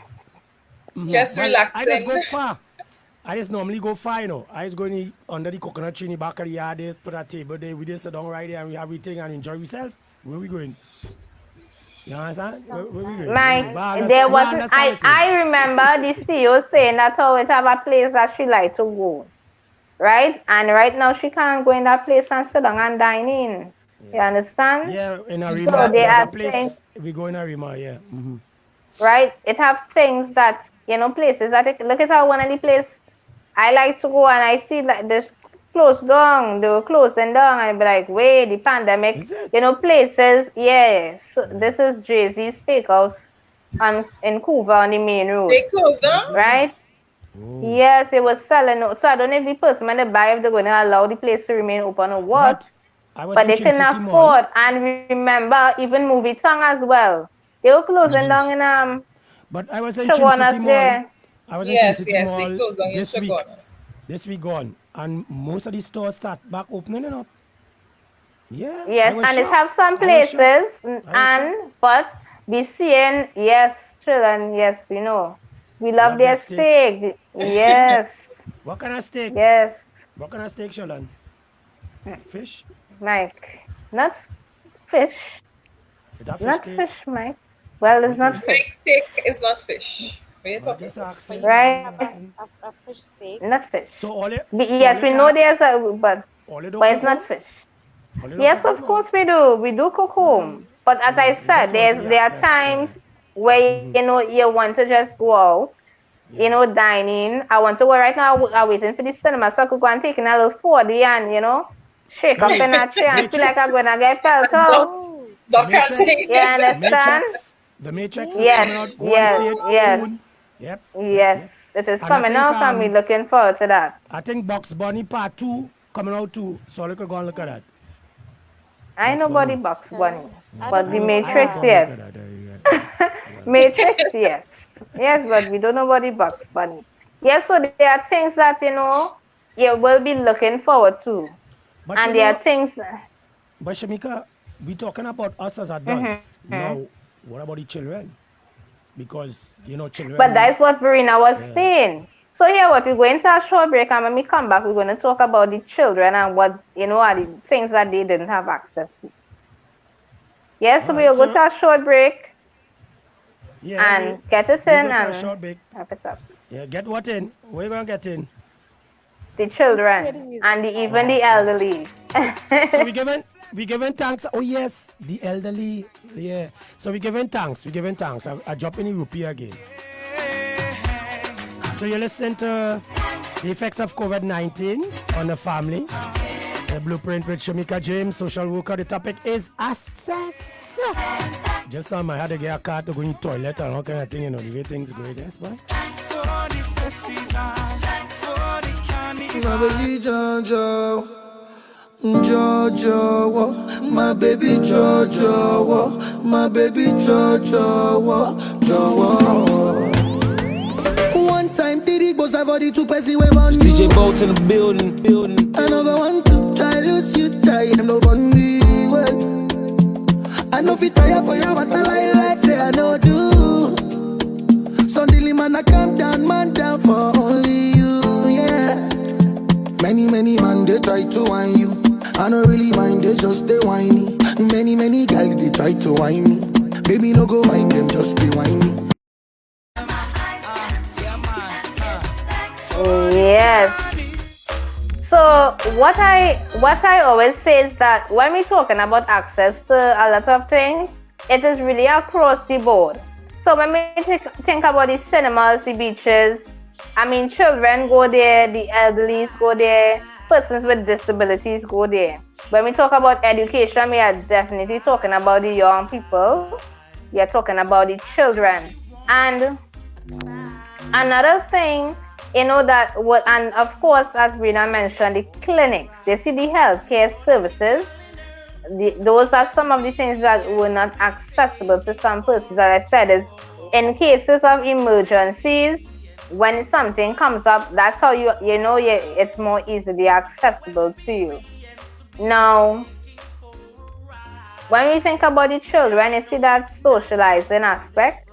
just Well, relaxing. I just go far. I just normally go far, I just go under the coconut tree in the back of the yard, there, put a table there, we just sit down right there and we have everything and enjoy ourselves. Where we going? You understand? Where we going? There wasn't. I remember the CEO saying that always have a place that she like to go, right? And right now she can't go in that place and sit down and dine in. You understand? Yeah, in Arima. So there There's are a place things, we go in Arima, yeah. Mm-hmm. right? It have things that places that look at how one of the place I like to go and I see like this closed down, they were closing down, and be like, wait, the pandemic, places, yes. So this is Jay-Z Steakhouse in Couva on the main road. They closed down? Right? Oh. Yes, it was selling. So I don't know if the person when they buy, if they're going to allow the place to remain open or what. But they couldn't afford. And remember, even Movie Tongue as well. They were closing down in But I was in Chin City Mall. I was in Chin City they Mall closed down this in week. Chagona. This week gone. And most of the stores start back opening up. Yeah. Yes, and it have some places, but be seeing, yes, children, yes, we know. We love their steak. Yes. What kind of steak? Yes. What kind of steak, Sheldon? Fish? Mike, not fish. Not fish, Mike. Well, it's not fish. Steak is not fish. Right? A fish steak. Not fish. So all it, yes, we know there's but it's not fish. Yes, of course we do. We do cook home. But as I said, there are times where you want to just go out, dining. I want to go right now. I'm waiting for the cinema, so I could go and take in a little 4D and shake up in a chair and feel like I'm gonna get felt out. You understand? The Matrix is coming out. Go and see it soon. Yep. Yes, it is coming out, and we're looking forward to that. I think Bugs Bunny Part 2 coming out too, so look go and look at that. I know about the Bugs Bunny, but the Matrix, yes. Matrix, yes. Yes, but we don't know about the Bugs Bunny. Yes, so there are things that, you will be looking forward to. But and there are things... But Shamika, we're talking about us as adults. Now, what about the children? Because, children... But that's what Verena was saying. So here, we're going to a short break, and when we come back, we're going to talk about the children and what, are the things that they didn't have access to. Yes, so we'll go to a short break and get it in and wrap it up. Yeah, get what in? Where are you going to get in? The children and even the elderly. So we giving thanks. Oh yes, the elderly. Yeah. So we giving thanks. I drop in the rupee again. So you're listening to the effects of COVID-19 on the family. The blueprint with Shamika James, social worker. The topic is access. Just now I had to get a car to go in the toilet and all kind of thing, the way things go, yes, boy. My baby Jojo, Jojo, my baby Jojo, my baby Jojo, Jojo. One time, Diddy goes over the 2 person we want you. DJ Bolt in the building. Another one to try lose you, try him no bunny. I know if you tire for you, but I like say I know do. Suddenly man, I calm down, man down for only you, yeah. Many man, they try to whine you. I don't really mind, they just they whiny. Many guys, they try to whine me. Baby, no go whine them, just be whiny. Yes. So what I always say is that when we're talking about access to a lot of things, it is really across the board. So when we think about the cinemas, the beaches, I mean, children go there, the elderly go there, persons with disabilities go there. When we talk about education, we are definitely talking about the young people. We are talking about the children. And another thing, that what, and of course, as Rena mentioned, the clinics, they see the healthcare services. Those are some of the things that were not accessible to some persons. That I said is in cases of emergencies, when something comes up, that's how it's more easily accessible to you. Now, when we think about the children, you see that socializing aspect.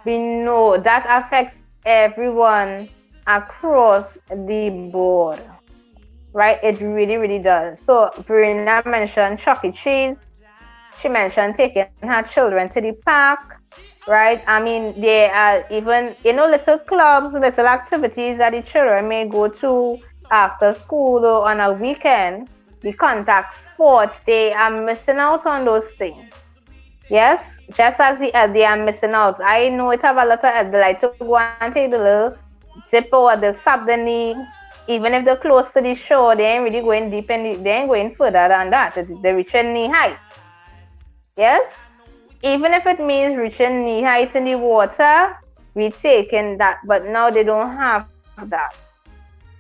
We know that affects everyone across the board, right? It really, really does. So, Verena mentioned Chuck E. Cheese. She mentioned taking her children to the park, right? I mean, there are even, little clubs, little activities that the children may go to after school or on a weekend. The contact sports, they are missing out on those things. Yes, just as they are missing out. I know it have a lot of they like to go and take the little dip or the sub the knee. Even if they're close to the shore, they ain't really going deep and they ain't going further than that. They're reaching knee height. Yes? Even if it means reaching knee height in the water, we're taking that. But now they don't have that.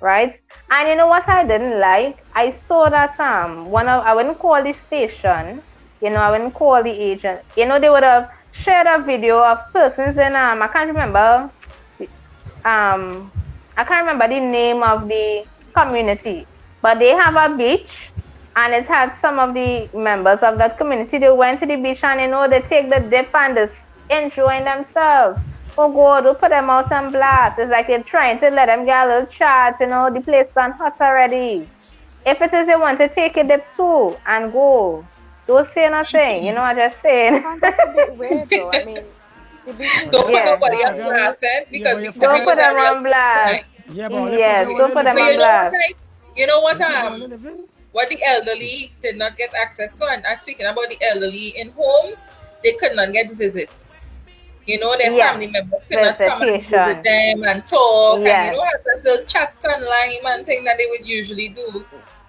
Right? And you know what I didn't like? I saw that I wouldn't call the station, I wouldn't call the agent. They would have shared a video of persons in I can't remember the name of the community, but they have a beach and it had some of the members of that community. They went to the beach and they take the dip and they enjoying themselves. Oh God, we put them out on blast. It's like they're trying to let them get a little charge, the place done hot already. If it is they want to take a dip too and go, don't say nothing, I'm just saying. That's a bit weird though. I mean, don't put nobody on blast, because don't put them on blast. Yes, don't put them on blast. You know what? What the elderly did not get access to, and speaking about the elderly in homes, they could not get visits. Their family members could not come and visit them and talk, and have that little chat online and thing that they would usually do.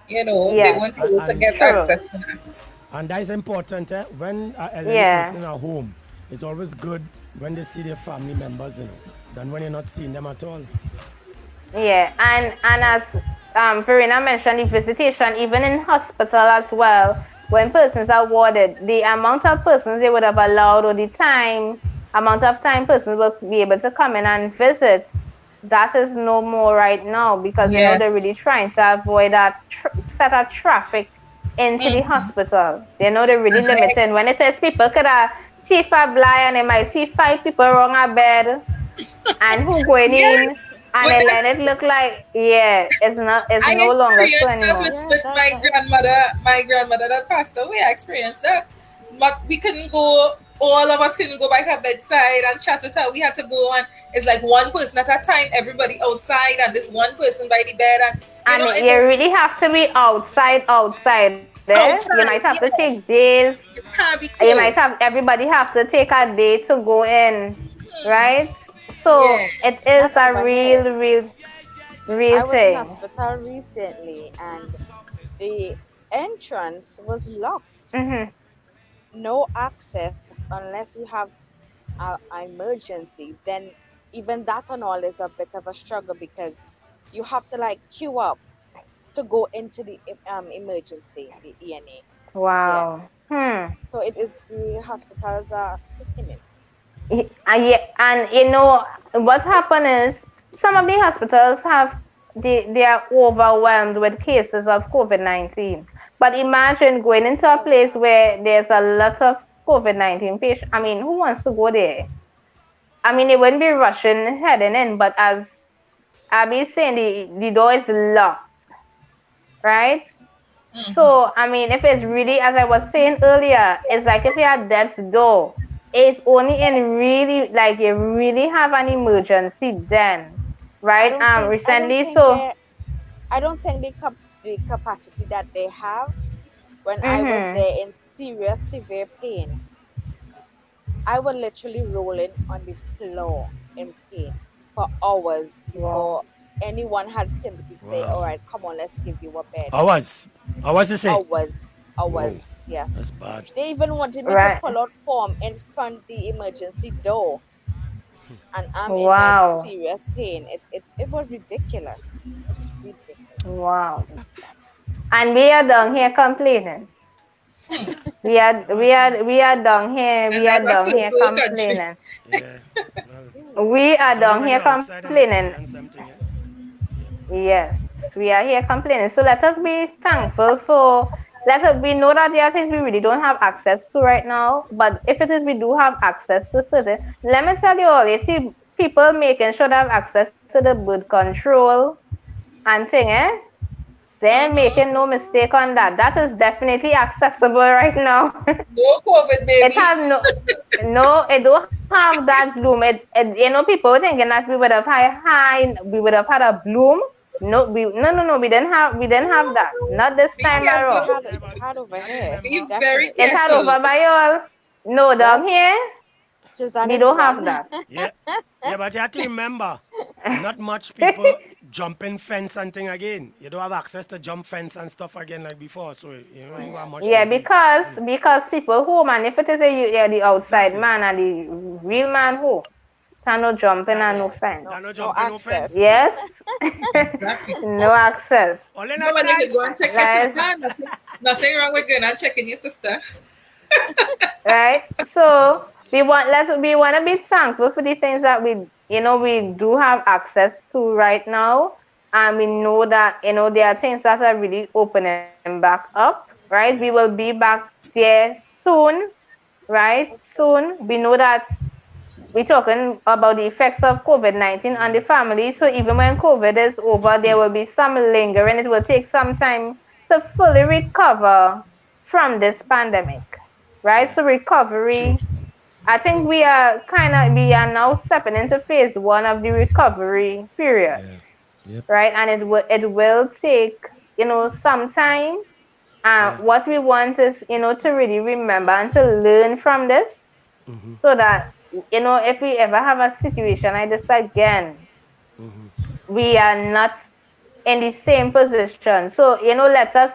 They weren't able to get access to that. And that is important, when an elderly person at home, it's always good when they see their family members, than when you're not seeing them at all. Yeah, and as Verena mentioned, the visitation, even in hospital as well, when persons are warded, the amount of persons they would have allowed or the amount of time persons will be able to come in and visit, that is no more right now, because they're really trying to avoid that set of traffic into the hospital. They're really limiting. When it says people could see 5 blind and they might see 5 people wrong a bed and who going in and then it look like it's no longer so anymore. With my grandmother that passed away, I experienced that. But we couldn't go, all of us couldn't go by her bedside and chat with her. We had to go, and it's like one person at a time, everybody outside, and this one person by the bed. And you really have to be outside. You might have to take days. You might have everybody have to take a day to go in, right? So it is a real I was thing. in hospital recently, and the entrance was locked. No access unless you have an emergency. Then even that and all is a bit of a struggle, because you have to queue up to go into the emergency, the ENA. Wow. So the hospitals are sickening. And what happened is some of the hospitals they are overwhelmed with cases of COVID-19. But imagine going into a place where there's a lot of COVID-19 patients. I mean, who wants to go there? I mean, they wouldn't be rushing heading in, but as Abby's saying, the door is locked, right? So, I mean, if it's really, as I was saying earlier, it's like if you had death's door, it's only in really, you really have an emergency then, right? Recently, I don't think the capacity that they have. When I was there in serious, severe pain, I was literally rolling on the floor in pain for hours Wow. before anyone had sympathy to say, Wow. all right, come on, let's give you a bed. Hours. Hours you say? Hours, hours, Whoa. yes. That's bad. They even wanted me to Right. pull out form in front the emergency door, and I'm in like Wow. serious pain. It was ridiculous. It's ridiculous. Wow. And we are down here complaining. We are down here. And We are that's a down third here world country. complaining. Yeah. We are Only down when here you're outside and complaining. experience them things. Yes, we are here complaining. So let us be thankful for. We know that there are things we really don't have access to right now. But if it is we do have access to certain, let me tell you all. You see, people making sure they have access to the birth control and thing, eh? They're making no mistake on that. That is definitely accessible right now. No COVID It babies. has no, it don't have that bloom. People were thinking that we would have we would have had a bloom. No, no, we didn't have that. Not this Be time careful. around. It had over here, Be very definitely. It had careful. over by all. No, down Yes, here, just that we is don't have one. that. Yeah. Yeah, but you have to remember, not much people jumping fence and thing again. You don't have access to jump fence and stuff again like before, so you don't have much. Yeah, babies. because people home, and if it is the outside Exactly. man and the real man who, can no jumping and no fence. There no No jumping, no fence. access. Yes, Exactly. no access. All in No, a when you could go chance. and check your Right. sister. Nothing wrong with going and checking your sister. Right? So we want to be thankful for the things that we do have access to right now, and we know that there are things that are really opening back up. Right? We will be back there soon. Right? Soon. We know that we're talking about the effects of COVID-19 on the family. So even when COVID is over, there will be some lingering. It will take some time to fully recover from this pandemic, right? So recovery, I think we are now stepping into phase one of the recovery period, right? And it will take, some time. What we want is, to really remember and to learn from this, so that, if we ever have a situation like this again, we are not in the same position. So, let us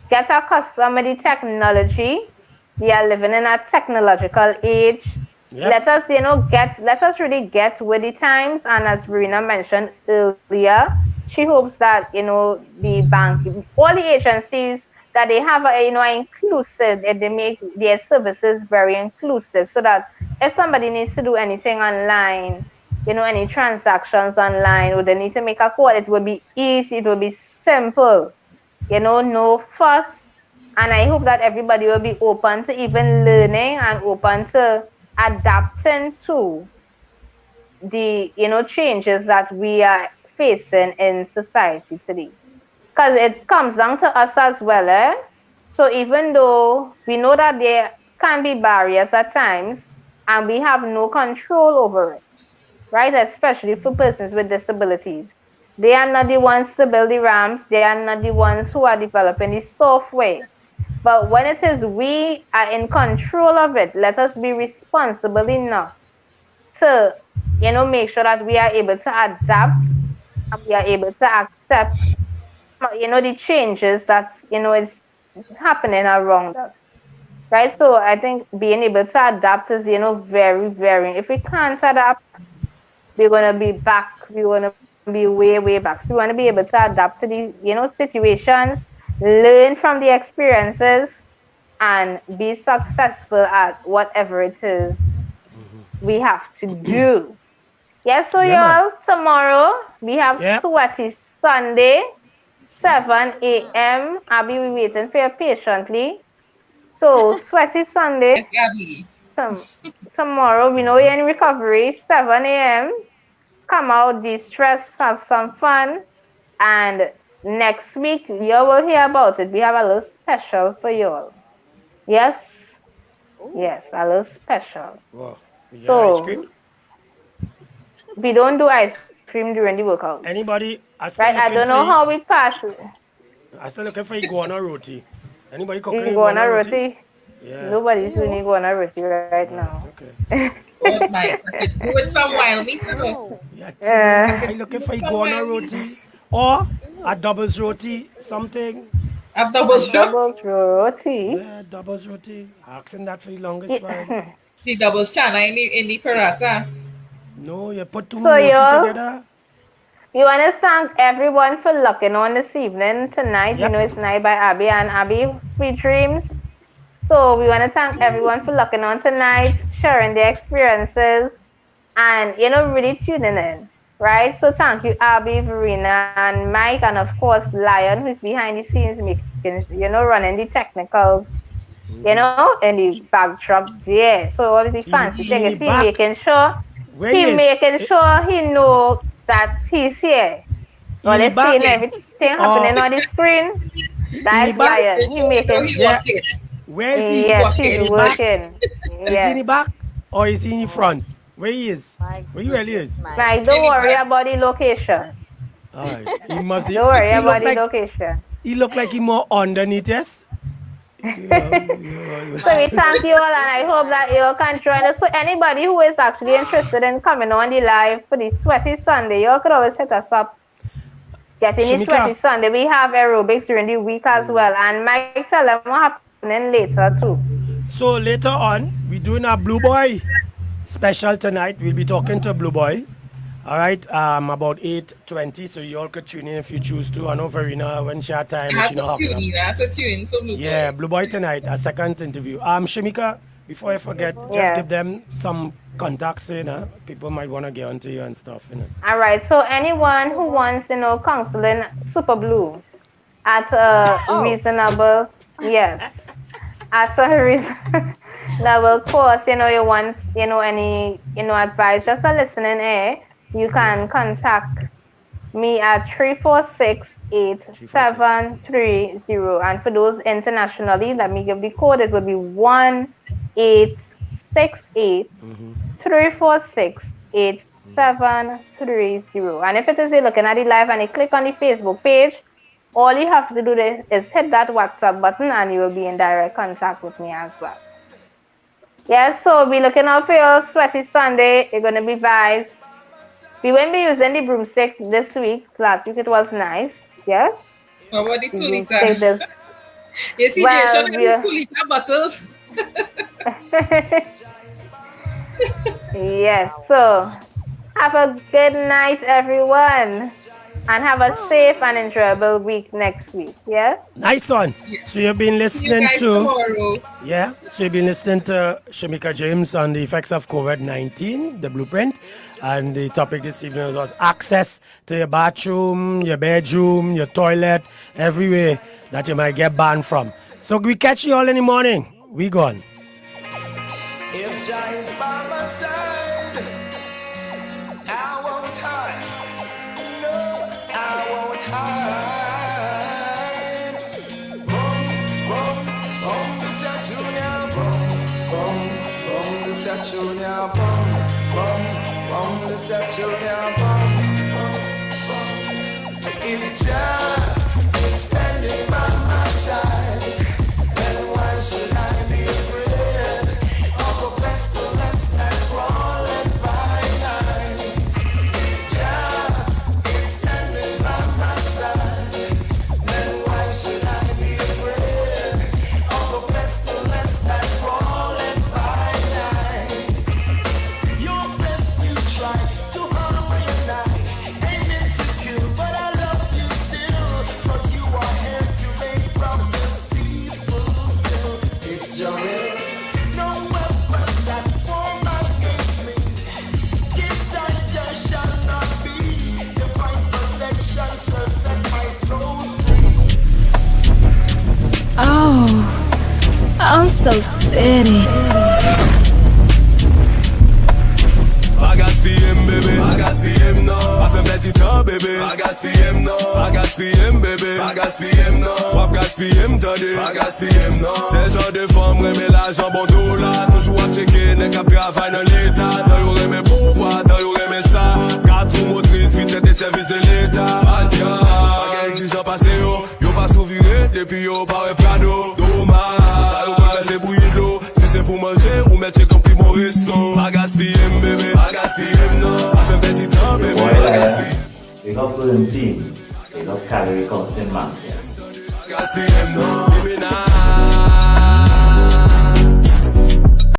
get accustomed to the technology. We are living in a technological age. Yep. Let us really get with the times. And as Verena mentioned earlier, she hopes that, the bank, all the agencies that they have, are inclusive, and they make their services very inclusive, so that if somebody needs to do anything online, any transactions online, or they need to make a call, it will be easy, it will be simple, no fuss. And I hope that everybody will be open to even learning and open to adapting to the, changes that we are facing in society today. Because it comes down to us as well, eh? So even though we know that there can be barriers at times, and we have no control over it, right? Especially for persons with disabilities. They are not the ones to build the ramps. They are not the ones who are developing the software. But when it is we are in control of it, let us be responsible enough to, make sure that we are able to adapt, and we are able to accept, the changes that, is happening around us. Right? So I think being able to adapt is, very, very, if we can't adapt, we're going to be back. We're going to be way, way back. So we want to be able to adapt to these, situations, learn from the experiences, and be successful at whatever it is we have to do. Yes, so Yeah, y'all, tomorrow we have Yep. Sweaty Sunday, 7 a.m. I'll be waiting for you patiently. So Sweaty Sunday, Gabby. tomorrow, we know you're in recovery, 7 a.m. Come out, de-stress, have some fun. And next week, you will hear about it. We have a little special for you all. Yes? Yes, a little special. Wow. You get So, ice cream? we don't do ice cream during the workout. Anybody? I still Right? I looking don't for know you. how we pass it. I'm still looking for iguana roti. Anybody cooking Iguana roti? Yeah. Nobody's doing iguana roti right now. Okay. Oh my, do it some while, me too. Yeah. I'm looking for iguana roti or a doubles roti, something. A doubles roti. Yeah, doubles roti. Asking that for the longest while. The doubles chana in the paratha. No, you put two So roti you together. want to thank everyone for locking on this evening tonight. Yep. You know it's night by Abby and Abby Sweet Dreams. So we want to thank everyone for locking on tonight, sharing their experiences, and really tuning in. Right? So thank you, Abby, Verena, and Mike, and of course Lion, who's behind the scenes making, running the technicals, in the backdrop there. So all the fancy things, making sure he know that he's here. Well, it's seeing everything happening on the screen. That's Lion. He making sure. Where is he? Yes, he's working. Is he in the back or is he in the front? Where he is? Where he really is? Mike, don't worry about the location. He must. Don't worry about the location. He look like he more underneath, yes? So we thank you all, and I hope that you can join us. So anybody who is actually interested in coming on the live for the Sweaty Sunday, you could always hit us up. Getting the Sweaty Sunday. We have aerobics during the week as well, and Mike tell them what happening later too. So later on, we're doing a Blue Boy special tonight. We'll be talking to Blue Boy. All right, about 8:20, so you all could tune in if you choose to. I know Verena, when she had time, she know how to tune in for Blue Boy. Yeah, Blue Boy tonight, a second interview. Shamika, before I forget, just give them some contacts, people might want to get onto you and stuff, All right, so anyone who wants, counseling Super Blue at a reasonable, at a reasonable cost, you want, any, advice, just a listening ear, you can contact me at 346-8730. And for those internationally, let me give the code. It will be 1868 346-8730. And if it is looking at the live and you click on the Facebook page, all you have to do is hit that WhatsApp button and you will be in direct contact with me as well. Yes, so be looking out for your Sweaty Sunday. You're going to be vibes. We won't be using the broomstick this week. Last week it was nice. Yes? How about the 2 liter? You see, well, the 2 liter bottles. Yes, so have a good night, everyone. And have a safe and enjoyable week next week. Yeah? Nice one. Yes. So you've been listening tomorrow. Yeah. So you've been listening to Shamika James on the effects of COVID-19, the blueprint. And the topic this evening was access to your bathroom, your bedroom, your toilet, everywhere that you might get banned from. So we catch you all in the morning. We gone. If Jah is by my side, I won't hide. No, I won't hide. Boom, boom, boom, this a junior. Boom, boom, boom, this a junior. Boom, boom, boom, this a junior. Boom, boom, boom. If Jah is standing by my side, then why should I be afraid of a pestilence that crawling by night? Jah is standing by my side, then why should I be afraid of a pestilence that crawling by night? Your best you try to harm me and I, aiming to kill, but I love you still, 'cause you are here to make prophecy fulfill. It's your will. No weapon that form against me, disaster shall not be. Divine protection shall set my soul free. Oh, I'm so city. Bagas PM, baby. Bagas PM, no. I fais petit temps, baby. Bagas PM, no. Bagas PM, baby. Bagas PM, no. Wap gas PM, tade. Bagas PM, no. C'est genre de femme, remè l'argent bon tout là. Toujours à checker, n'est qu'à travail dans l'état. T'as eu remè pouvoir, t'as eu remè ça. Quatre motrices, vite des services de l'état. Adia, bagay exigeant passé, yo pas souvi. Depi yo pare plano, dommage. Ça yo pa se bouiller de l'eau. Si c'est pour manger ou mettre check up mon resto. Pas gaspiller bébé, pas gaspiller non. Pas faire petit temps bébé, pas gaspiller. We got Burn Team. We got Calorie Constant Man. Pas gaspiller non. Give me now.